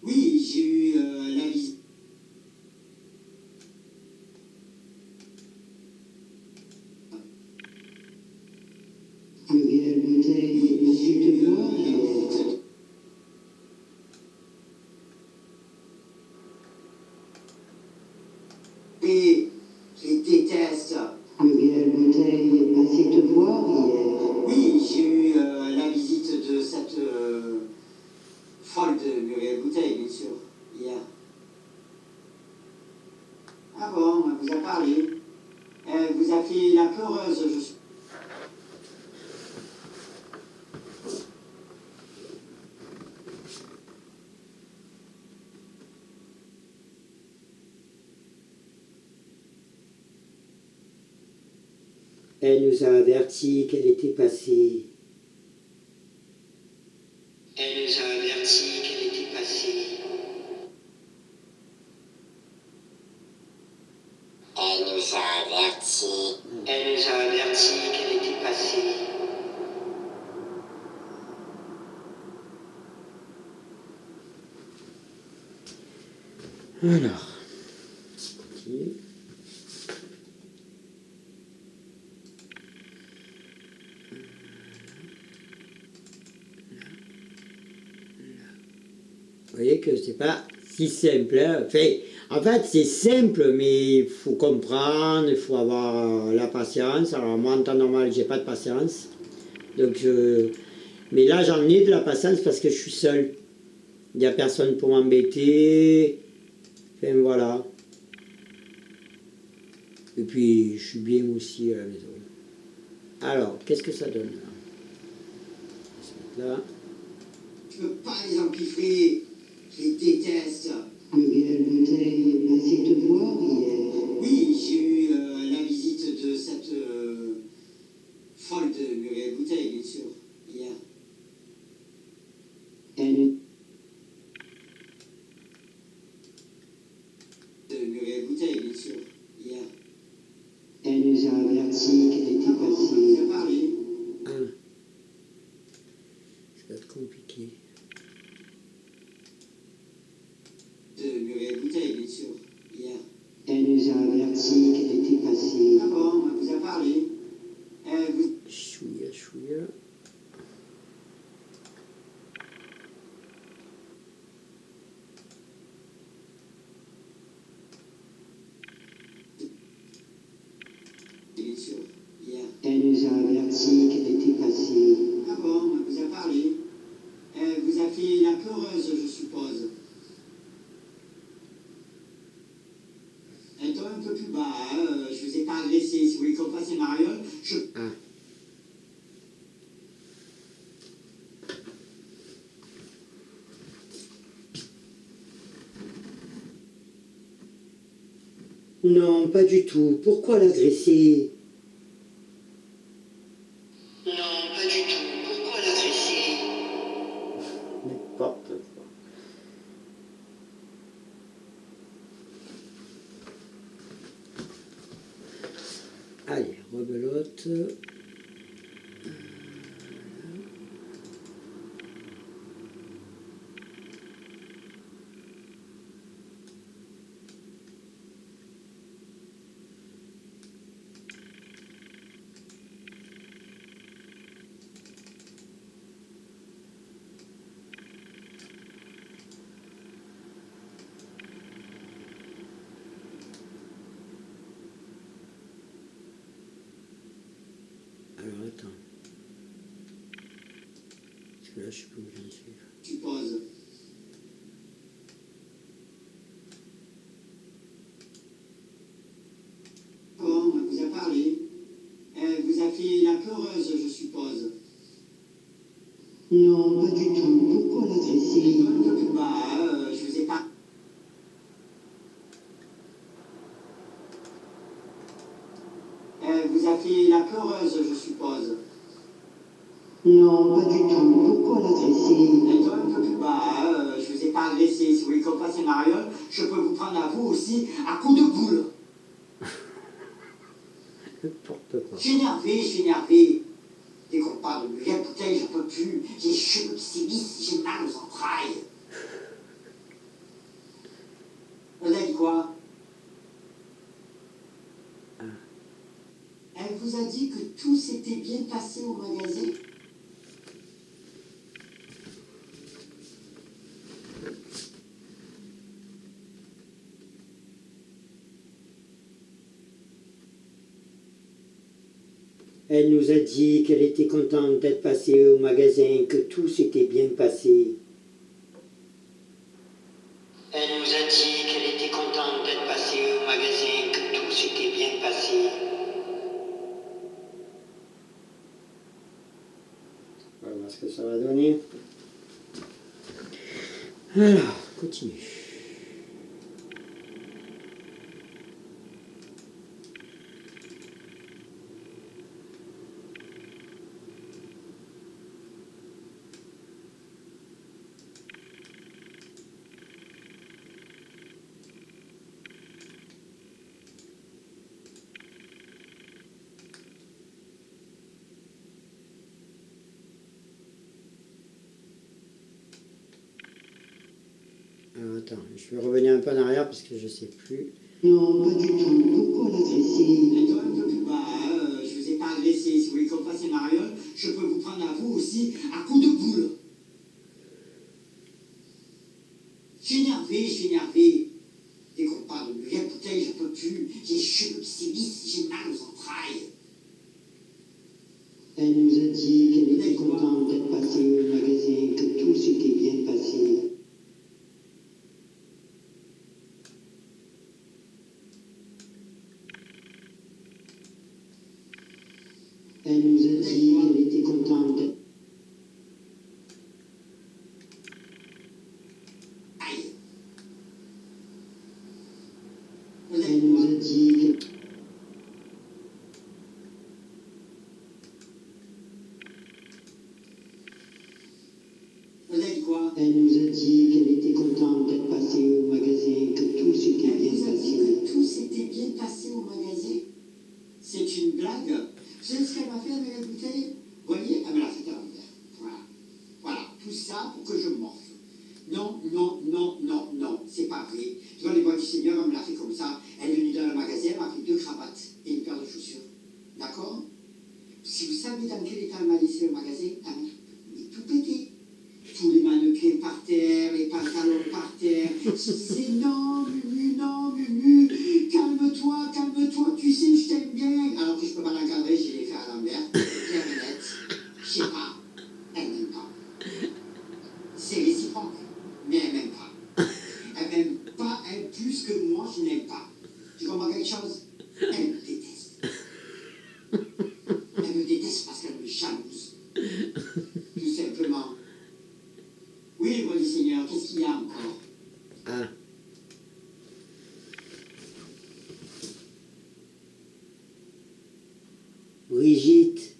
Oui, j'ai eu la visite. Pluriel bouteille, j'ai eu la visite. Et je les déteste. Pluriel bouteille, passé te voir hier. Oui, j'ai eu la visite de cette folle de Muriel Bouteille, bien sûr, hier. Ah bon, elle vous a parlé. Elle vous a fait la pleureuse, je suis. Elle nous a averti qu'elle était passée. Elle nous a averti qu'elle était passée. Elle nous a averti. Elle nous a averti qu'elle était passée. Alors, continue. Vous voyez que c'est pas si simple. Hein. En fait, c'est simple, mais il faut comprendre, il faut avoir la patience. Alors moi, en temps normal, j'ai pas de patience. Donc, mais là, j'en ai de la patience parce que je suis seul. Il n'y a personne pour m'embêter. Enfin, voilà. Et puis, je suis bien aussi à la maison. Alors, qu'est-ce que ça donne là? On va se mettre là. Je ne peux pas les empiffrer. Je les déteste. Muriel Bouteille, passé te voir hier. Oui, j'ai eu la visite de cette folle de Muriel Bouteille, bien sûr, hier. Elle. De Muriel Bouteille, bien sûr, hier. Elle nous a averti qu'elle était passée. Elle nous a parlé. Ah, ça va être compliqué. De Muriel Bouteille, bien sûr, hier. Elle nous a averti qu'elle était passée. Ah bon, elle vous a parlé. Elle vous. Chouïa, chouïa. Bien sûr, hier. Elle nous a averti qu'elle était passée. Ah bon, elle vous a parlé. Elle vous a fait la pleureuse, je suppose. Un ton un peu plus bas, hein, je vous ai pas agressé. Si vous voulez qu'on fasse un mariole, je. Ah. Non, pas du tout. Pourquoi l'agresser? Non, pas du tout. Pourquoi l'agresser? N'importe quoi. suivante. Alors attends. Parce que là, je sais plus où j'en suis. Tu poses. Bon, elle vous a parlé. Elle vous a fait la peureuse, je suppose. Non, pas du tout. Pourquoi l'agresser? Un peu plus bas, je vous ai pas... Elle vous a fait la peureuse, je suppose. Non, pas du tout. Pourquoi l'agresser? Un peu plus bas, je vous ai pas agressé. Si vous voulez qu'on fasse un mariole, je peux vous prendre à vous aussi à coups de boule. N'importe quoi. Je suis énervé. Dès qu'on parle de vieille bouteille, j'en peux plus. J'ai les cheveux qui s'évissent, j'ai mal aux entrailles. Vous avez dit quoi? Elle vous a dit que tout s'était bien passé au magasin? Elle nous a dit qu'elle était contente d'être passée au magasin, que tout s'était bien passé. Elle nous a dit qu'elle était contente d'être passée au magasin, que tout s'était bien passé. On va voir ce que ça va donner. Alors, continue. Alors, attends, je vais revenir un peu en arrière parce que je sais plus. Non, pas du tout. Pourquoi l'agresser? Un peu plus bas, je vous ai pas agressé. Si vous voulez qu'on fasse un mariole, je peux vous prendre à vous aussi à coups de boule. Je suis énervé. Dès qu'on parle de vieille bouteille, j'en peux plus. J'ai les cheveux qui s'évissent, j'ai mal aux entrailles. Elle nous a dit qu'elle était contente d'être passée au magasin, que tout s'était bien passé. Elle nous a dit qu'elle était contente d'être... Aïe. Elle nous a dit qu'elle... Vous avez dit quoi? Elle nous a dit qu'elle était contente d'être passée au magasin, que tout s'était Elle bien vous a dit passé. que tout s'était bien passé au magasin? C'est une blague? Vous savez ce qu'elle m'a fait avec la bouteille? Vous voyez? Elle me l'a fait à l'envers. Voilà. Tout ça pour que je morfe. Non. C'est pas vrai. Devant les voix du Seigneur, elle me l'a fait comme ça. Elle est venue dans le magasin, elle m'a pris 2 cravates et une paire de chaussures. D'accord? Si vous savez dans quel état elle m'a laissé le magasin, elle m'a tout pété. Tous les mannequins par terre, les pantalons par terre. Je disais non, Mumu, calme-toi, tu sais, je t'aime bien. Alors que je peux pas l'encadrer, j'ai les fait à l'envers. Claire et nette. Je sais pas, elle m'aime pas. C'est réciproque, mais elle m'aime pas. Elle m'aime pas, elle plus que moi, je n'aime pas. Tu comprends quelque chose? Elle me déteste. Elle me déteste parce qu'elle me jalouse. Tout simplement. Oui, voix du Seigneur, qu'est-ce qu'il y a encore? Ah. Brigitte.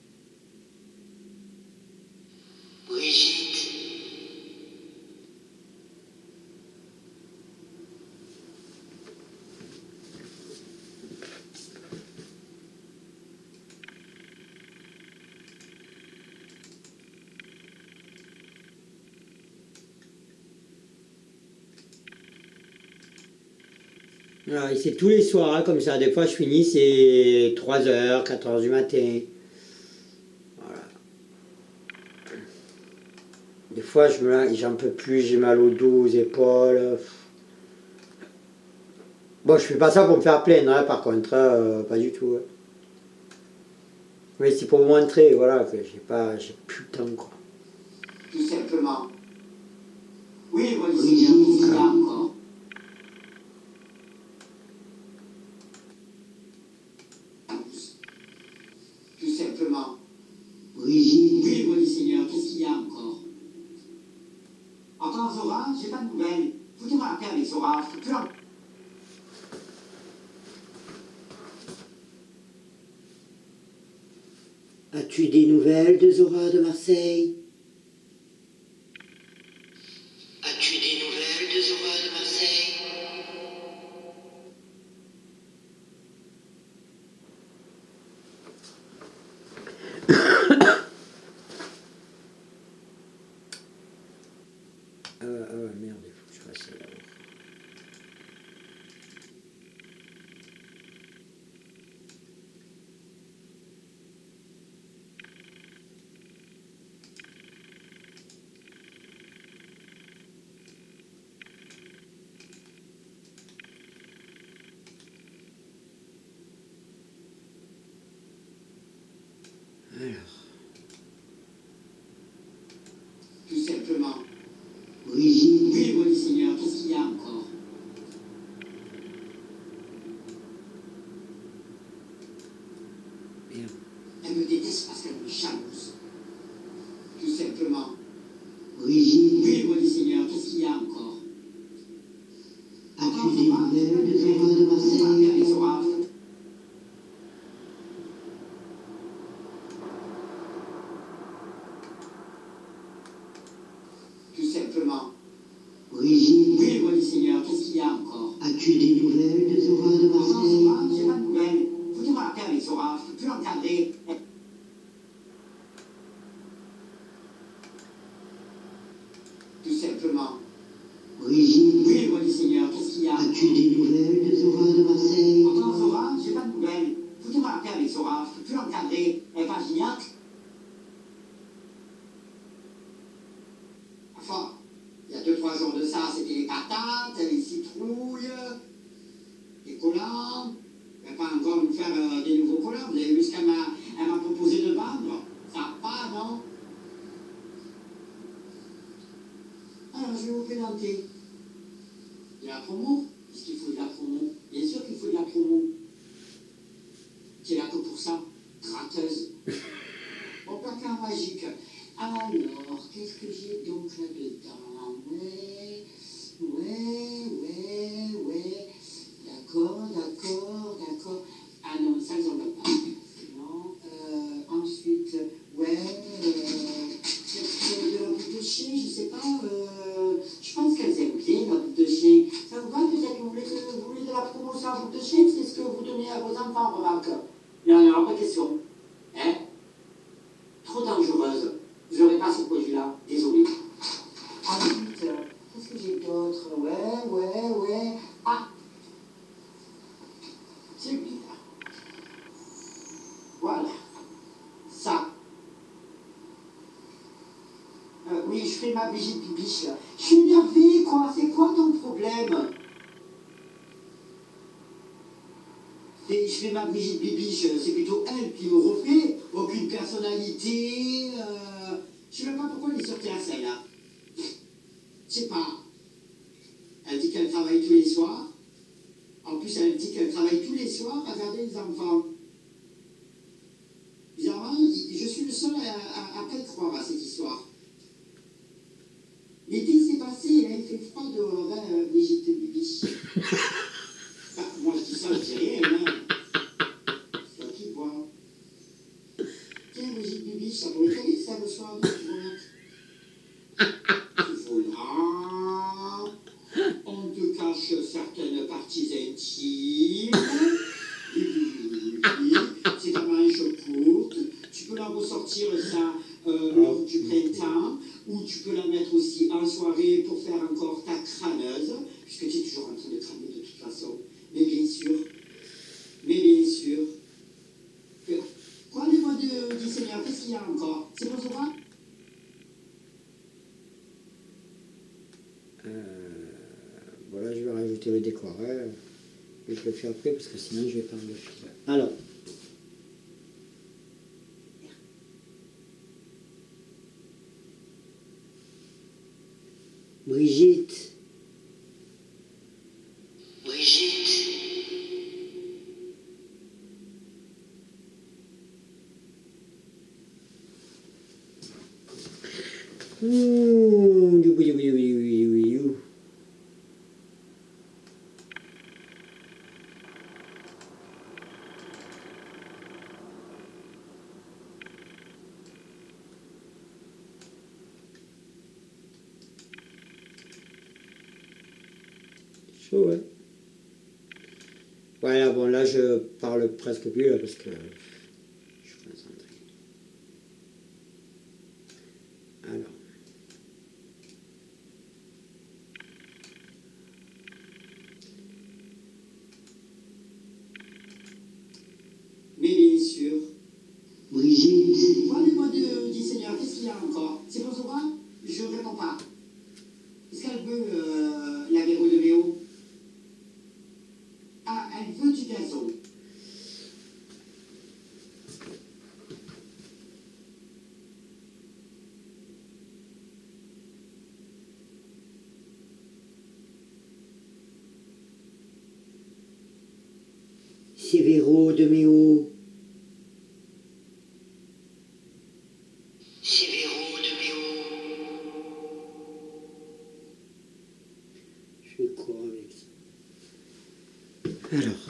Voilà, et c'est tous les soirs, hein, comme ça. Des fois, je finis, c'est 3 h, 4 h du matin. Voilà. Des fois, j'en peux plus, j'ai mal au dos, aux épaules. Bon, je fais pas ça pour me faire plaindre, hein, par contre, pas du tout. Hein. Mais c'est pour vous montrer, voilà, que j'ai plus le temps, quoi. Tout simplement. Oui, moi, ici, il y a un petit gars encore. Tout simplement. Brigitte, Oui, bon Seigneur, qu'est-ce qu'il y a encore? Encore Zora? J'ai pas de nouvelles. Foutez-moi la paix avec Zora. Je peux plus en... as-tu des nouvelles de Zora de Marseille? As-tu des nouvelles de Zora de Marseille? Merde, il faut que je fasse ça d'abord. Tout simplement. Brigitte, Oui, bon Seigneur, qu'est-ce qu'il y a encore? Merde. Elle me déteste parce qu'elle me jalouse. Tout simplement. Brigitte, Oui, bon Seigneur, qu'est-ce qu'il y a encore? as-tu des nouvelles de Zora de Marseille? Tout simplement. Brigitte, Oui, bon Seigneur, qu'est-ce qu'il y a encore? as-tu des nouvelles de Zora de Marseille? J'ai pas de nouvelles. Foutez-moi la paix avec Zora, je peux plus l'encadrer. Tout simplement. Brigitte, Oui, bon Seigneur, qu'est-ce qu'il y a? as-tu des nouvelles de Zora de Marseille? Encore Zora, j'ai pas de nouvelles. Foutez-moi la paix avec Zora, je peux plus l'encadrer. Elle va gignac. Enfin, il y a 2-3 jours de ça, c'était les patates, les citrouilles, les collants. Elle va pas encore nous faire des nouveaux collants. Vous avez vu ce qu'elle m'a proposé de vendre? Ça va pas, non? Alors, je vais vous présenter. De la promo? Est-ce qu'il faut de la promo? Bien sûr qu'il faut de la promo. Tu es là que pour ça? Gratteuse. Au placard magique. Alors, qu'est-ce que j'ai donc là-dedans? Ouais. D'accord. Ah non, ça, j'en veux pas. Non. Ensuite, de la bouffe de chien, je sais pas. Je pense qu'elles aiment bien la bouffe de chien. Ça vous va peut-être? Vous voulez de la promotion à bouffe de chien? C'est ce que vous donnez à vos enfants, remarque. Non, il n'y aura pas de question. Hein? Trop dangereuse. Je n'aurai pas ce produit-là. Désolé. Ensuite, qu'est-ce que j'ai d'autre? Ouais. Ah! C'est lui, là. Voilà. Ça. Oui, je fais ma Brigitte Bibiche, là. Je suis énervée, quoi. C'est quoi ton problème? Et je fais ma Brigitte Bibiche, c'est plutôt elle qui me refait. Aucune personnalité. Je sais même pas pourquoi elle est sur terre, celle-là. Je sais pas. Elle dit qu'elle travaille tous les soirs. En plus, elle dit qu'elle travaille tous les soirs à garder les enfants. Bizarrement, je suis le seul à pas y croire à cette histoire. L'été s'est passé, hein, il fait froid dehors, hein, Brigitte Bibiche. Enfin, moi, je dis ça, je dis rien, hein. C'est toi qui vois. Tiens, Brigitte Bibiche, ça pourrait t'aider, ça, le soir, tu voilà. On te cache certaines parties intimes. Oui. C'est ta manche courte. Tu peux la ressortir, ça, lors du printemps. Ou tu peux la mettre aussi en soirée pour faire encore ta crâneuse. Puisque tu es toujours en train de crâner de toute rajouter le décor. Hein. Je le fais après parce que sinon je vais perdre le fil. Alors. Brigitte. Brigitte. Ouh, chaud, ouais. Voilà, bon là je parle presque plus là parce que je suis concentré. Alors. Mais bien sûr. Brigitte. Parlez-moi du Seigneur, qu'est-ce qu'il y a encore? C'est pour savoir? Je ne réponds pas. Est-ce qu'elle veut la Véro de Méo? Ah, elle veut du gazon. Sévéro de Méo. Sévéro de Méo. Je vais courir avec ça. Alors.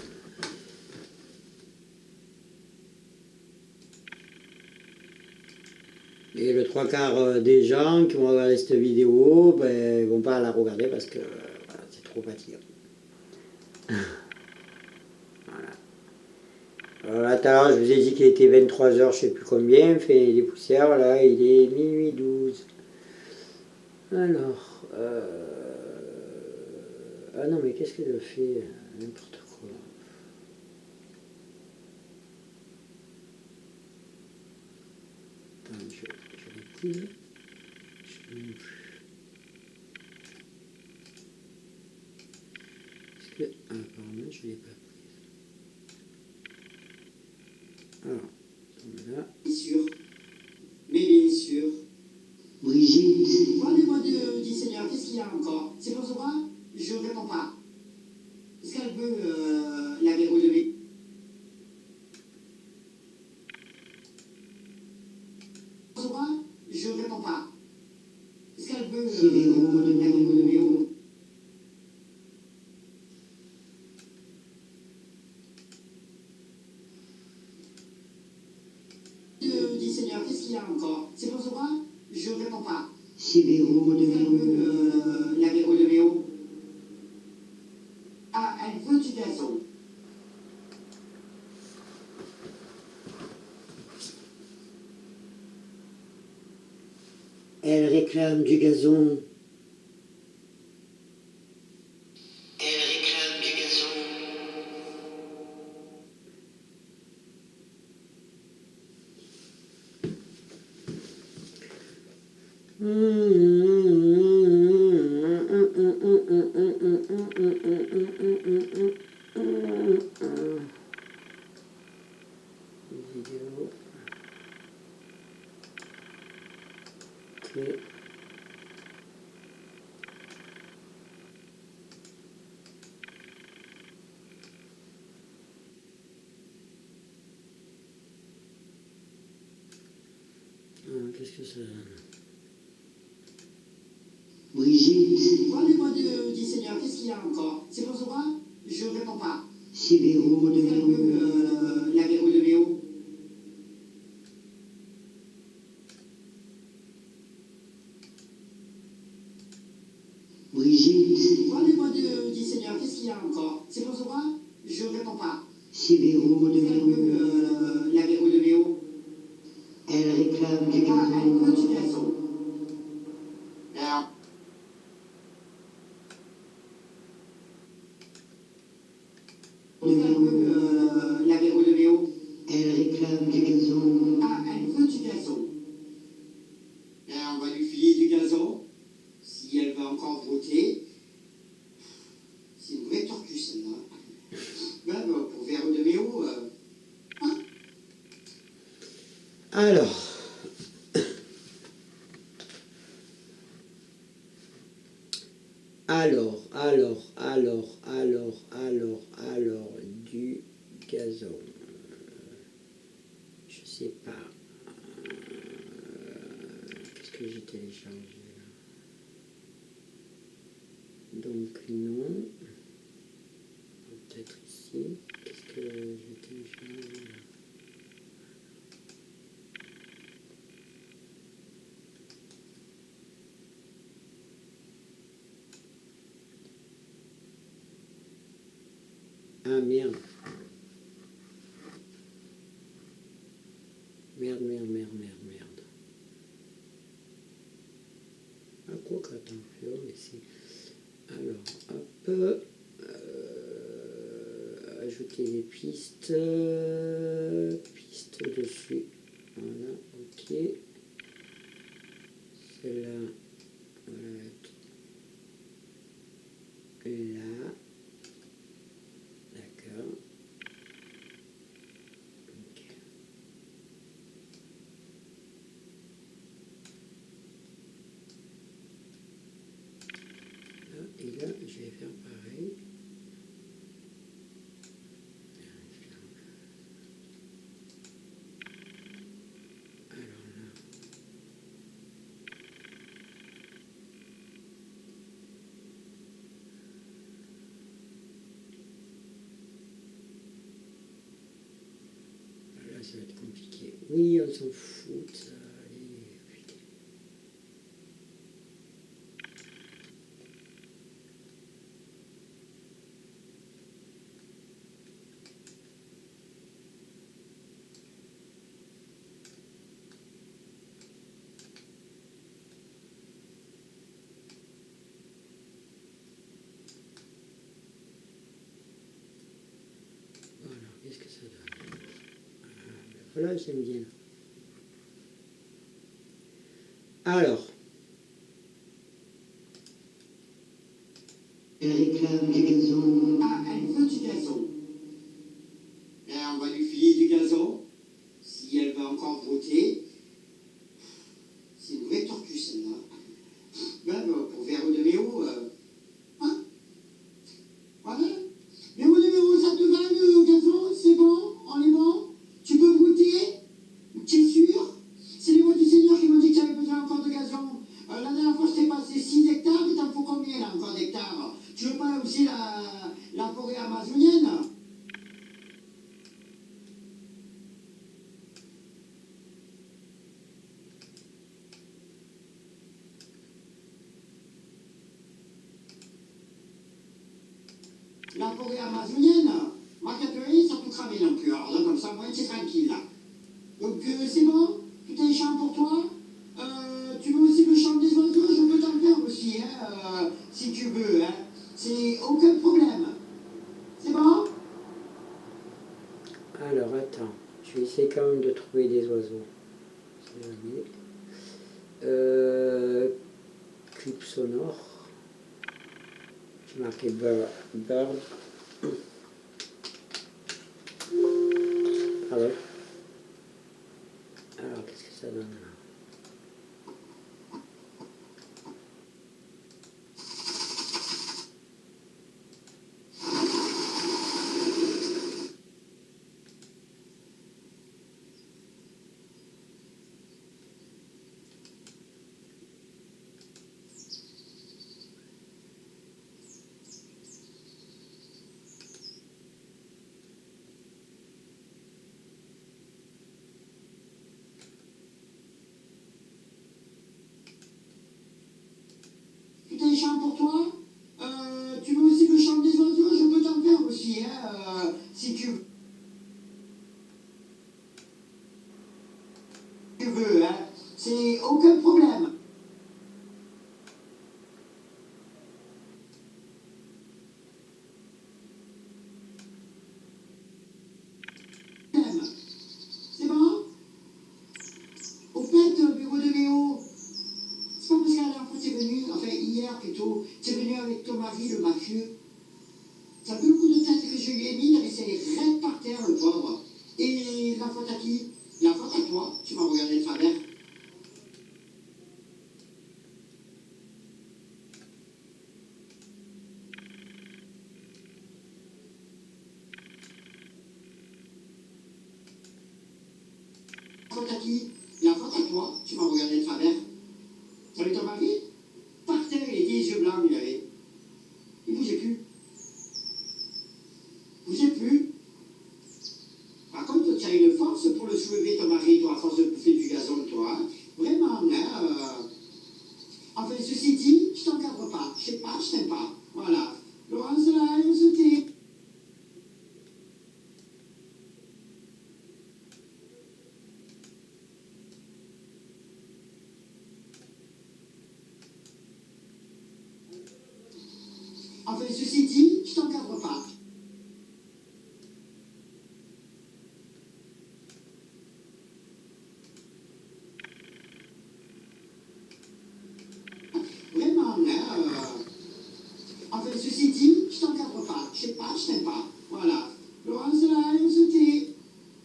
Et le trois quarts des gens qui vont regarder cette vidéo, ben, vont pas la regarder parce que voilà, c'est trop fatigant. Voilà. Alors là, tout à l'heure, je vous ai dit qu'il était 23h, je sais plus combien, il fait des poussières, là, il est minuit 12. Alors, ah non, mais qu'est-ce que je fais? N'importe quoi. Attends, je l'écoute. Je ne sais plus. Est-ce que... Ah, apparemment, je ne l'ai pas prise. Alors, là. Bien sûr. Mais bien sûr. Brigitte. Parlez-moi du Seigneur, qu'est-ce qu'il y a encore? C'est pour savoir? Je ne réponds pas. Est-ce qu'elle veut la Véro de Méo? Pour savoir? Je ne réponds pas. Est-ce qu'elle veut la Véro de Méo? Du Seigneur, qu'est-ce qu'il y a encore? C'est pour savoir? Je ne réponds pas. Sévéro de Est-ce qu'elle Méo. veut la Véro de Méo? Ah, elle veut du gazon. Elle réclame du gazon. Elle réclame du gazon. Vidéo. Ok. Qu'est-ce que ça donne? Brigitte. Parlez-moi du Seigneur, qu'est-ce qu'il y a encore? C'est pour savoir? Je ne réponds pas. Sévéro de Est-ce qu'elle Méo. veut la Véro de Méo? Brigitte. Parlez-moi du Seigneur, qu'est-ce qu'il y a encore? C'est pour savoir? Je ne réponds pas. Sévéro de Est-ce qu'elle Méo. veut la Véro de Méo? Elle réclame du Ah, elle veut gazon. du gazon. Merde. Est-ce qu'elle veut la Véro de Méo? Elle réclame du gazon. Ah, elle veut du gazon. On va lui filer du gazon, si elle veut encore voter. Sinon, Alors, du gazon. Je sais pas. Qu'est-ce que j'ai téléchargé là? Donc non. Peut-être ici. Qu'est-ce que j'ai téléchargé là? Ah merde. Merde. Ah quoi qu'attends, je vais voir ici. Alors, hop. Ajouter les pistes. Pistes dessus. Voilà, ok. Celle-là, on va la mettre là. D'accord. Ok. Là, et là, je vais faire pareil. Alors là. Là, ça va être compliqué. Oui, on s'en fout, ça. Allez, putain. Voilà, qu'est-ce que ça donne? Voilà, j'aime bien. Alors, Elle réclame du gazon. Ah, elle veut du gazon. Ben, on va lui filer du gazon. Si elle veut encore voter, c'est une vraie tortue celle-là. Ben, pour Véro de Méo, hein? Voilà. Véro de Méo, ça te va le gazon? C'est bon? On est bon? Tu peux voter? Tu es sûr? C'est les voix du Seigneur qui m'ont dit que tu avais besoin encore de gazon. La dernière fois, je t'ai passé 6 hectares, il t'en faut combien là encore d'hectares? Tu veux pas aussi la forêt amazonienne? La forêt amazonienne, ma Catherine, ça peut cramer non plus. Alors là, comme ça, moi, c'est tranquille là. Donc, c'est bon? Tout est champ pour toi? Tu veux aussi le chant des oiseaux? Je peux t'en faire aussi, hein, si tu veux, hein. C'est aucun problème. C'est bon? alors, attends. Je vais essayer quand même de trouver des oiseaux. C'est jamais. Clip sonore. J'ai marqué bird. Ah ouais. Alors, qu'est-ce que ça donne là? Tout est champ pour toi? Tu veux aussi le chant des oiseaux? Je peux t'en faire aussi, hein, si tu veux, hein. C'est aucun problème. C'est bon? Au fait, bureau de Méo, c'est pas parce que la dernière fois t'es venu, enfin hier plutôt, t'es venu avec ton mari, le mafieux. T'as vu le coup de tête que je lui ai mis, il avait ses raides par terre, le pauvre. Et la faute à qui? La faute à toi, tu m'as regardé de travers. La faute à qui? La faute à toi, tu m'as regardé de travers. Salut ton mari? Par terre, il était les yeux blancs, il avait. Il bougeait plus. Bougeait plus. Par contre, tu as une force pour le soulever, ton mari, toi, à force de bouffer du gazon, toi. Hein. Vraiment, hein. Enfin, ceci dit, je t'encadre pas. Je sais pas, je t'aime pas. Voilà. Laurence, là, on se tait. Enfin, ceci dit, je t'encadre pas. Vraiment, hein. Enfin, ceci dit, je t'encadre pas. Je sais pas, je t'aime pas. Voilà. Laurence, là, on se tait.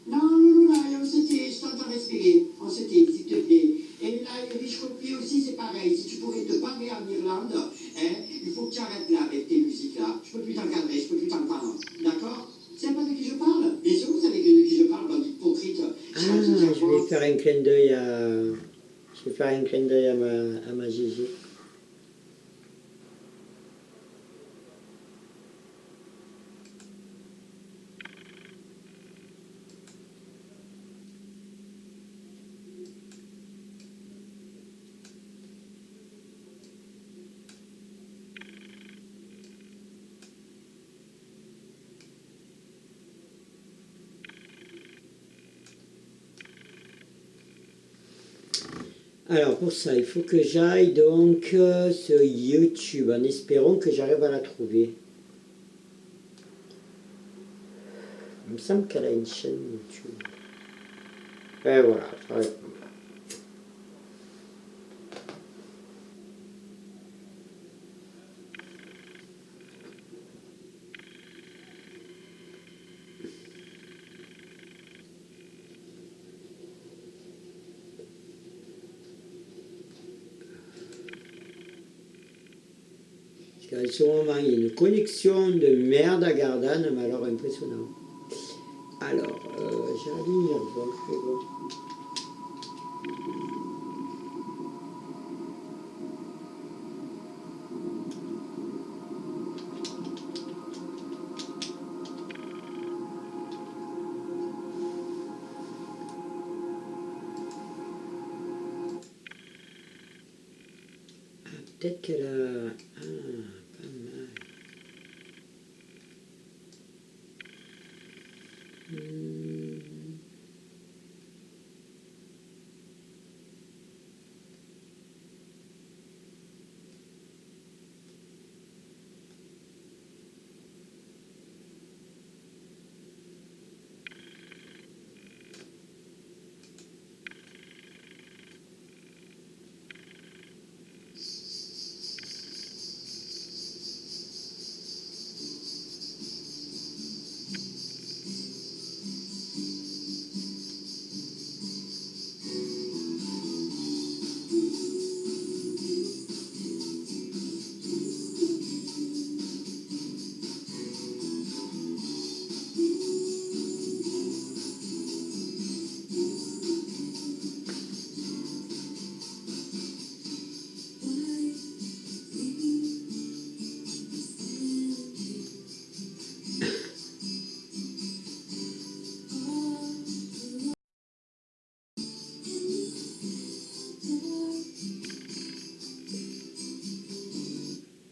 Non, Loulou, là, on se tait. Je t'entends respirer. On se tait, s'il te plaît. Et là, les riches copies aussi, c'est pareil. Si tu pourrais te barrer en Irlande, hein, il faut que tu arrêtes là avec tes musiques là. Je peux plus t'encadrer, je peux plus t'entendre. D'accord? Tu sais pas de qui je parle? Bien sûr, vous savez de qui je parle, bande hypocrite. Ah, je vais faire un clin d'œil à... Je vais faire un clin d'œil à ma Gigi. Alors pour ça, il faut que j'aille donc sur YouTube en espérant que j'arrive à la trouver. Il me semble qu'elle a une chaîne YouTube. Et voilà, ça répond. Parce qu'à ce moment, il y a une connexion de merde à Gardanne, mais alors impressionnant. Alors, j'allume donc, c'est bon. Peut-être qu'elle a... Ah, pas mal.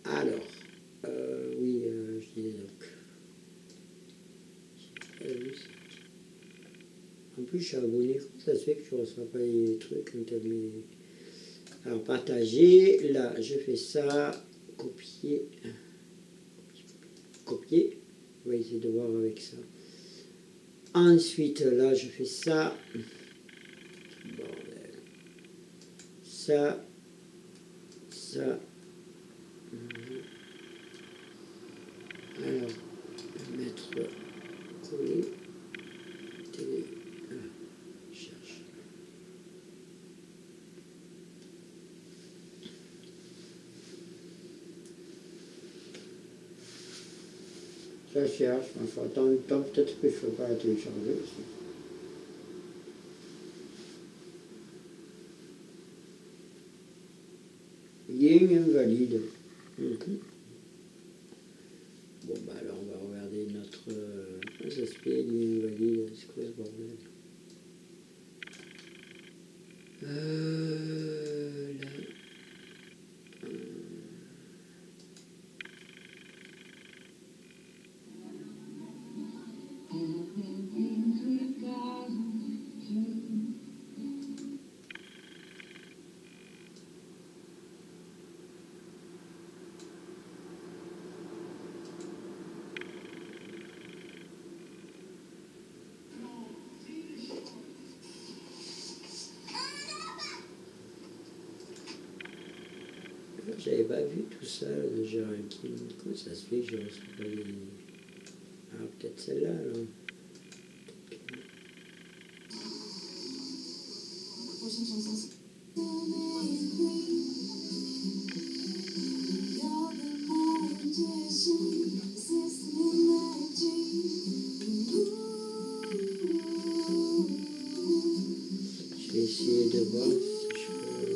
Alors, oui, je disais donc. En plus, je suis abonné. Comment ça se fait que je ne reçois pas les trucs quand elle met... Alors, partager. Là, je fais ça. Copier. Copier. On va essayer de voir avec ça. Ensuite, là, je fais ça. Bordel. Ça. Ça. Alors, mettre coller. Télé. Chat. Ça cherche, il faut attendre le temps, peut-être que je ne peux pas la télécharger aussi. Lien invalide. Bon bah alors on va regarder notre... comment ça se fait, lien invalide, c'est quoi ce bordel? Là. J'avais pas vu tout ça de Géraldine. Comment ça se fait que je reçois pas les... Alors peut-être celle-là alors. Prochaine chanson. Je vais essayer de voir si je peux...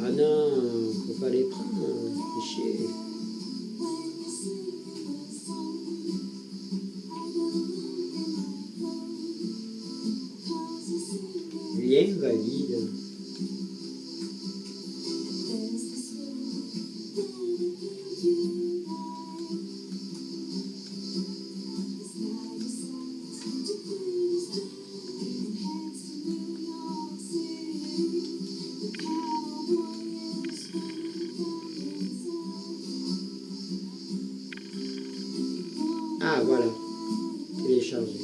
Ah non, faut pas les prendre, c'est chier. Lien valide. Ah voilà, télécharger.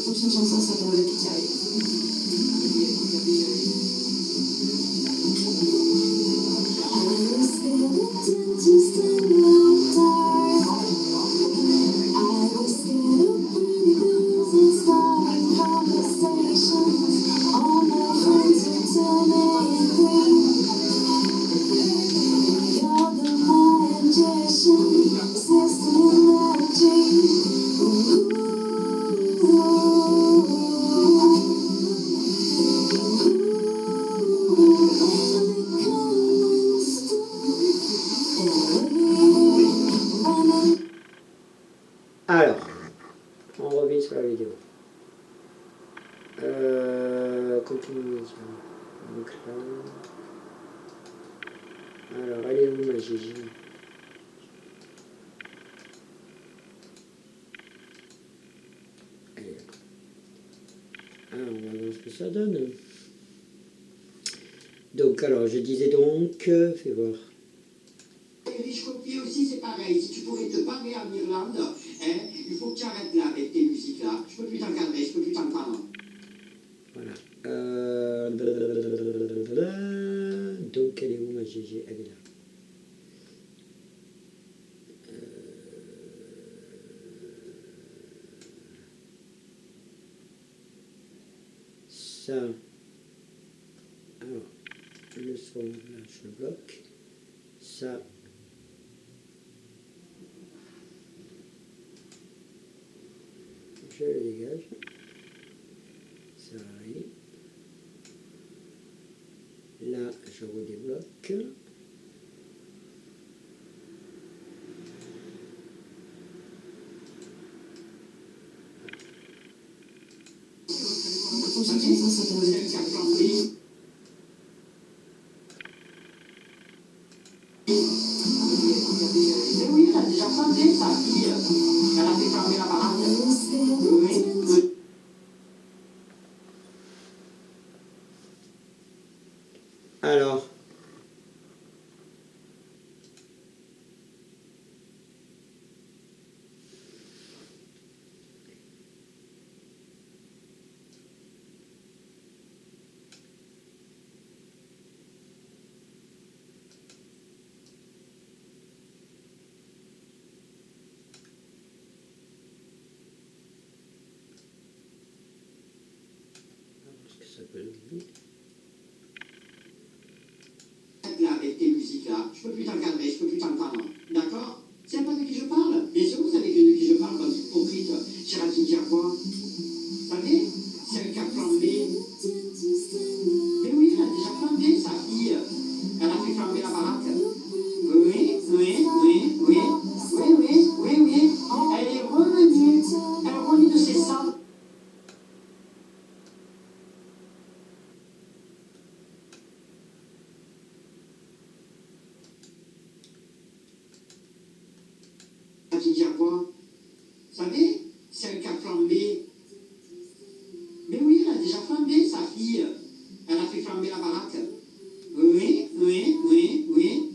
Prochaine chanson s'appelle Le Picari. Alors, on revient sur la vidéo. Continue. Donc là... Alors, elle est où ma Gigi? Elle est là. Ah, on va voir ce que ça donne. Donc, alors, je disais donc... fais voir. Les riches copiers aussi, c'est pareil. Si tu pourrais te barrer en Irlande, hein, il faut que tu arrêtes là avec tes musiques-là. Je peux plus t'encadrer, je peux plus t'en prendre. Voilà. Donc, elle est où ma Gigi? Elle est là. Ça. Alors, le son, là, je le bloque. Ça. Je le dégage. Ça arrive. Là, je redébloque. Prochaine chanson s'appelle Le Picari. Mais oui, t'as déjà chanté ça, fille. Elle a fait fermer la baraque. Oui. Alors. s'appelle. Là, avec tes musiques-là, je peux plus t'encadrer, je peux plus t'entendre. D'accord? Tu sais pas de qui je parle? Bien sûr, vous savez de qui je parle, dans hypocrite, Géraldine Gerbois. Vous savez? Celle qui a flambé. Mais oui, elle a déjà flambé, sa fille. Elle a fait flamber la baraque. Oui, oui, oui, oui. Oui, oui, oui, oui. Elle est revenue. Elle est revenue de ses cendres. Géraldine Gerbois. Vous savez? Celle qui a flambé. Mais oui, elle a déjà flambé, sa fille. Elle a fait flamber la baraque. Oui, oui, oui, oui.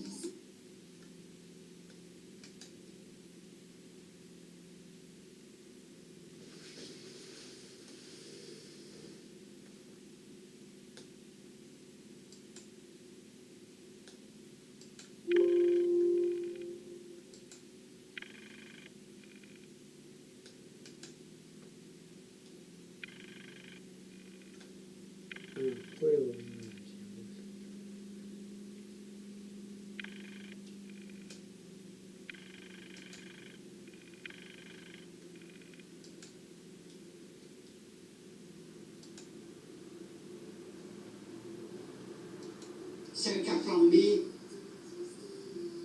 Celle qui a flambé.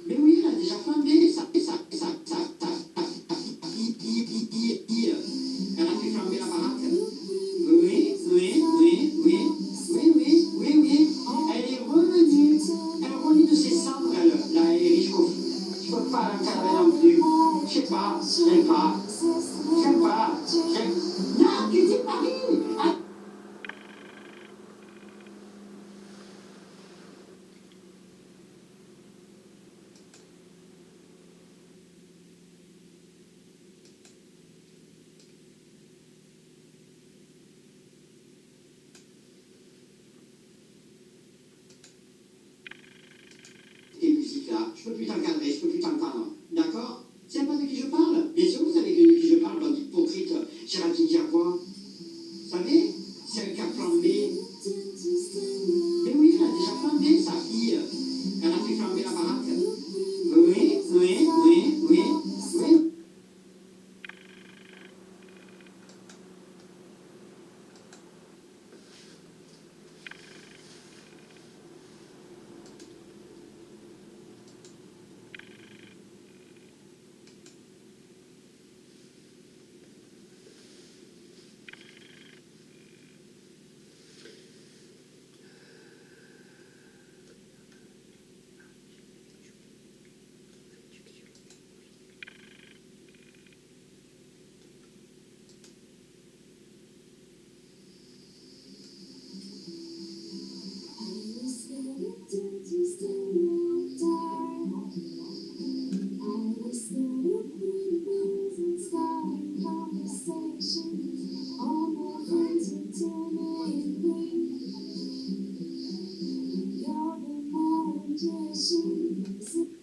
Mais oui, elle a déjà flambé, elle a fait flamber la baraque. Oui, oui, oui, oui. Oui, oui, oui, oui. Elle est revenue. Elle est revenue de ses cendres, elle, la Erich Kofi. Je peux pas l'encadrer non plus. Je sais pas, j'aime pas. J'aime pas. Non, tu dis Paris. Ah. Tes musiques-là, je peux plus t'encadrer, je peux plus t'entendre. D'accord? Tu sais pas de qui je parle? Bien sûr, vous savez de qui je parle, dans hypocrite, Géraldine Gerbois. Vous savez? Celle qui a flambé. Mais oui, elle a déjà flambé, sa fille. Elle a fait flamber la baraque. Oui, oui, oui, oui. Oui.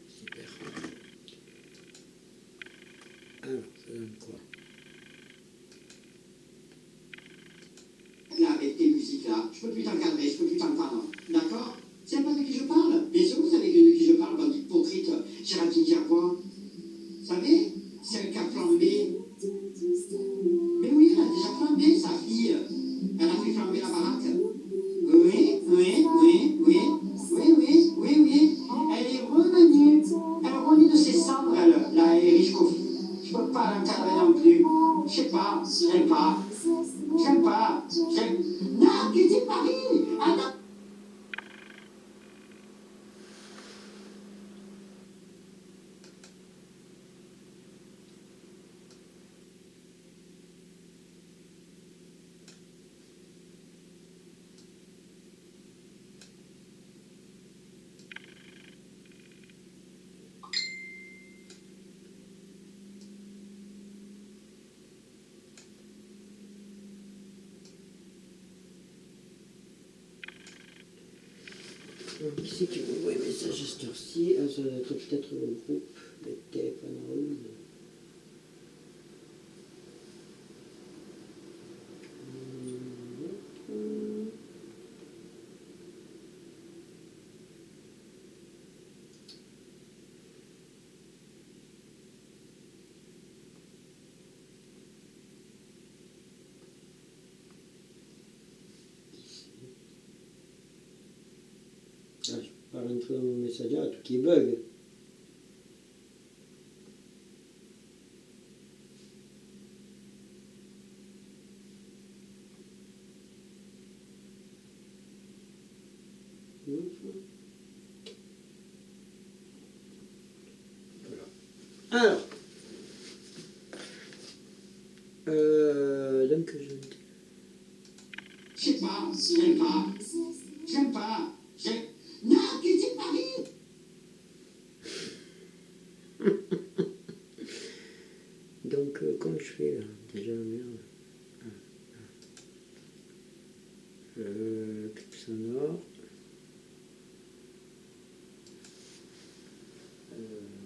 Super. Alors, ça donne quoi? Là, avec tes musiques-là, je peux plus t'encadrer, je peux plus t'entendre. D'accord? Tu sais pas de qui je parle? Bien sûr, vous savez de qui je parle, dans hypocrite, Géraldine Gerbois. Vous savez? Celle qui a flambé. Mais oui, elle a déjà flambé, sa fille. Elle a fait flamber la baraque. Oui, oui, oui, oui. Oui, oui, oui, oui. Elle est revenue. Elle est revenue de ses cendres, elle, la Erich Kofi. Je peux pas l'encadrer non plus. Je sais pas, j'aime pas. J'aime pas. J'aime. Non, tu dis Paris! Ah non! Qui c'est qui m'envoie un message à cette heure-ci? Ah, ça doit être peut-être le groupe de téléphone rose. Ah, je peux pas rentrer dans mon Messenger, tout qui bug. Voilà. Alors, donc je... Je sais pas, j'aime pas. J'aime pas. Non, quittez Paris. Donc, comment je fais là? Déjà, merde. Clip sonore.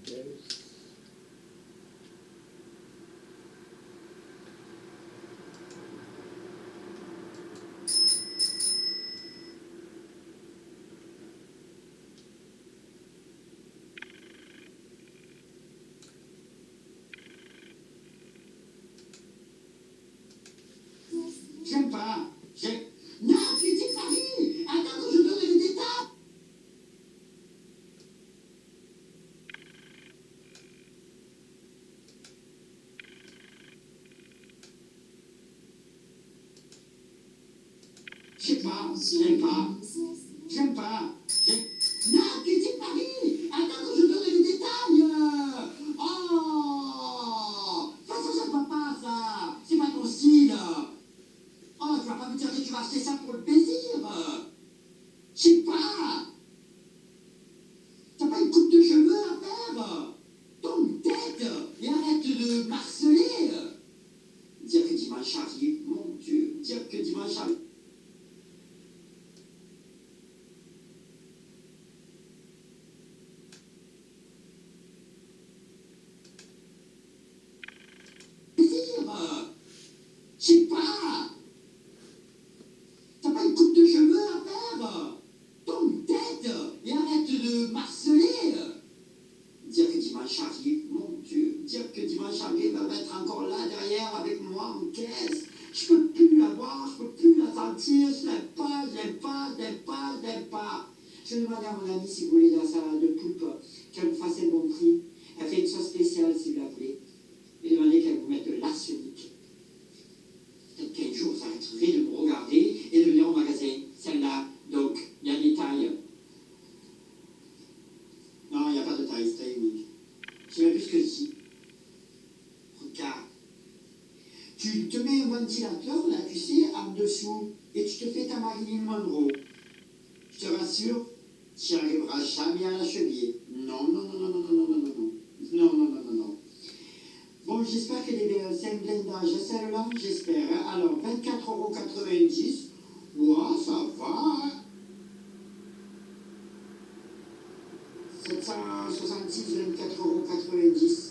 Baisse. J'aime pas. Non, quittez Paris. Attends que je donne les détails. Je sais pas, j'aime pas. J'aime pas. Non, quittez Paris. Attends que je donne les détails. Oh, ça va pas, ça. C'est pas ton style. Oh, tu vas pas me dire que tu vas acheter ça pour le plaisir. Je sais pas. T'as pas une coupe de cheveux à faire. Tourne une tête et arrête de marceler. Dire que dimanche arrive, mon Dieu. Dire que dimanche arrive. Je sais pas. T'as pas une coupe de cheveux à faire. Tourne une tête et arrête de marceler. Dire que dimanche arrive, mon Dieu. Dire que dimanche arrive, elle va être encore là derrière avec moi en caisse. Je peux plus la voir, je peux plus la sentir. Je l'aime pas, je l'aime pas, je l'aime pas, je l'aime pas. Je demandais à mon amie si vous voulez de la salade de poulpe, qu'elle vous fasse un bon prix. Elle fait une sauce spéciale si vous la voulez. J'ai demandé qu'elle vous mette de l'arsenic. Peut-être qu'un jour, vous arrêterez de me regarder et de venir au magasin. Celle-là, donc, il y a des tailles. Non, il n'y a pas de taille, c'est taille unique. Je sais même plus ce que je dis. Regarde. Tu te mets un ventilateur, là, tu sais, en dessous, et tu te fais ta Marilyn Monroe. Je te rassure, tu n'y arriveras jamais à la cheville. Non, non, non, non, non, non, non, non, non, non. Non, non, non, non, non. Bon, j'espère qu'elle est c'est un blindage, celle-là, j'espère. Hein. Alors, 24,90 €. Ouah, ça va. Hein. 766, 24,90 €.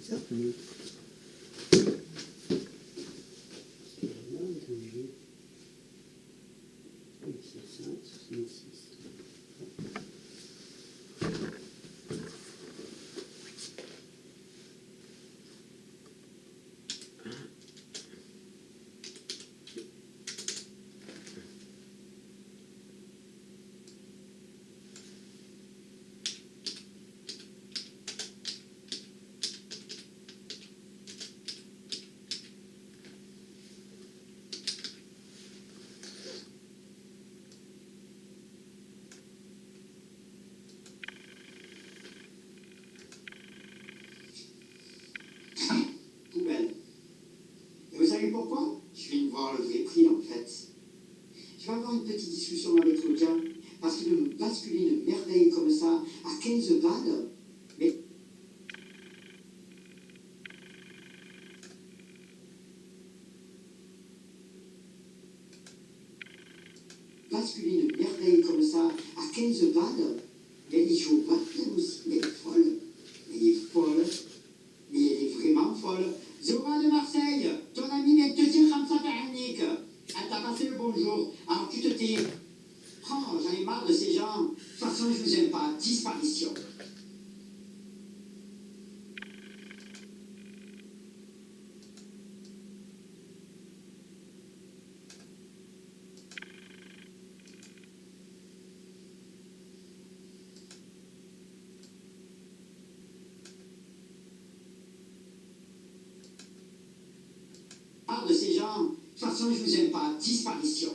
Ça, oui. C'est ça, 66. Poubelle. Et vous savez pourquoi? Je viens de voir le vrai prix, en fait. Je vais avoir une petite discussion avec le gars, parce que de me basculer une merveille comme ça à 15 balles, mais basculer une merveille comme ça à 15 balles. Elle y joue pas bien aussi, mais elle est folle. Elle est folle. Mais elle est vraiment folle. Zora de Marseille, ton ami vient de te dire Ramsa Tahnik. Elle t'a passé le bonjour. Alors tu te tais. Oh, j'en ai marre de ces gens. De toute façon, je vous aime pas. Disparition. Marre de ces gens. De toute façon, je vous aime pas. Disparition.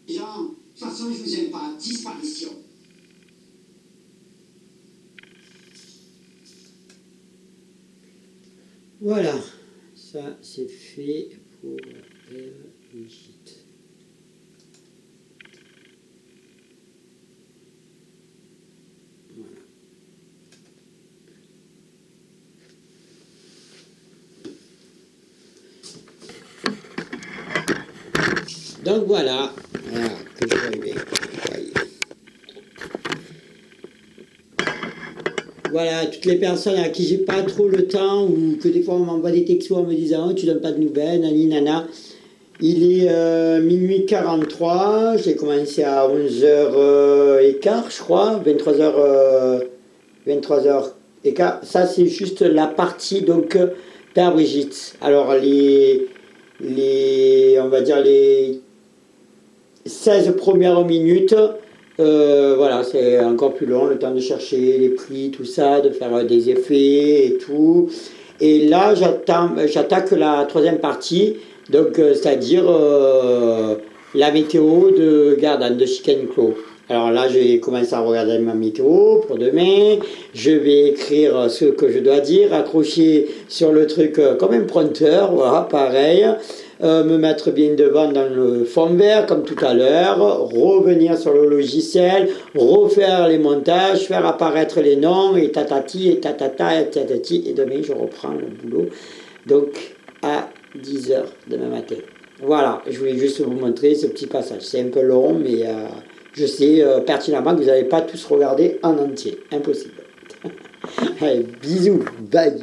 Gens, de toute façon, je vous aime pas. Disparition. Voilà, ça c'est fait pour Brigitte. Voilà. Donc voilà, voilà que je vois bien. Voyez. Voilà, toutes les personnes à qui j'ai pas trop le temps ou que des fois on m'envoie des textos en me disant oh, tu donnes pas de nouvelles, nani nana. Il est minuit 43, j'ai commencé à 11h15 je crois, 23h15. Ça c'est juste la partie donc Père Brigitte. Alors on va dire les 16 premières minutes, voilà, c'est encore plus long, le temps de chercher les prix, tout ça, de faire des effets et tout. Et là, j'attaque la troisième partie, donc c'est-à-dire la météo de Gardanne, de Chicken Clos. Alors là, je vais commencer à regarder ma météo pour demain. Je vais écrire ce que je dois dire, accrocher sur le truc comme un prompteur, voilà, pareil. Me mettre bien devant dans le fond vert comme tout à l'heure, revenir sur le logiciel, refaire les montages, faire apparaître les noms et tatati et tatata et tatati et demain je reprends le boulot donc à 10h demain matin. Voilà, je voulais juste vous montrer ce petit passage, c'est un peu long mais je sais pertinemment que vous n'allez pas tous regarder en entier, impossible. Allez, bisous, bye.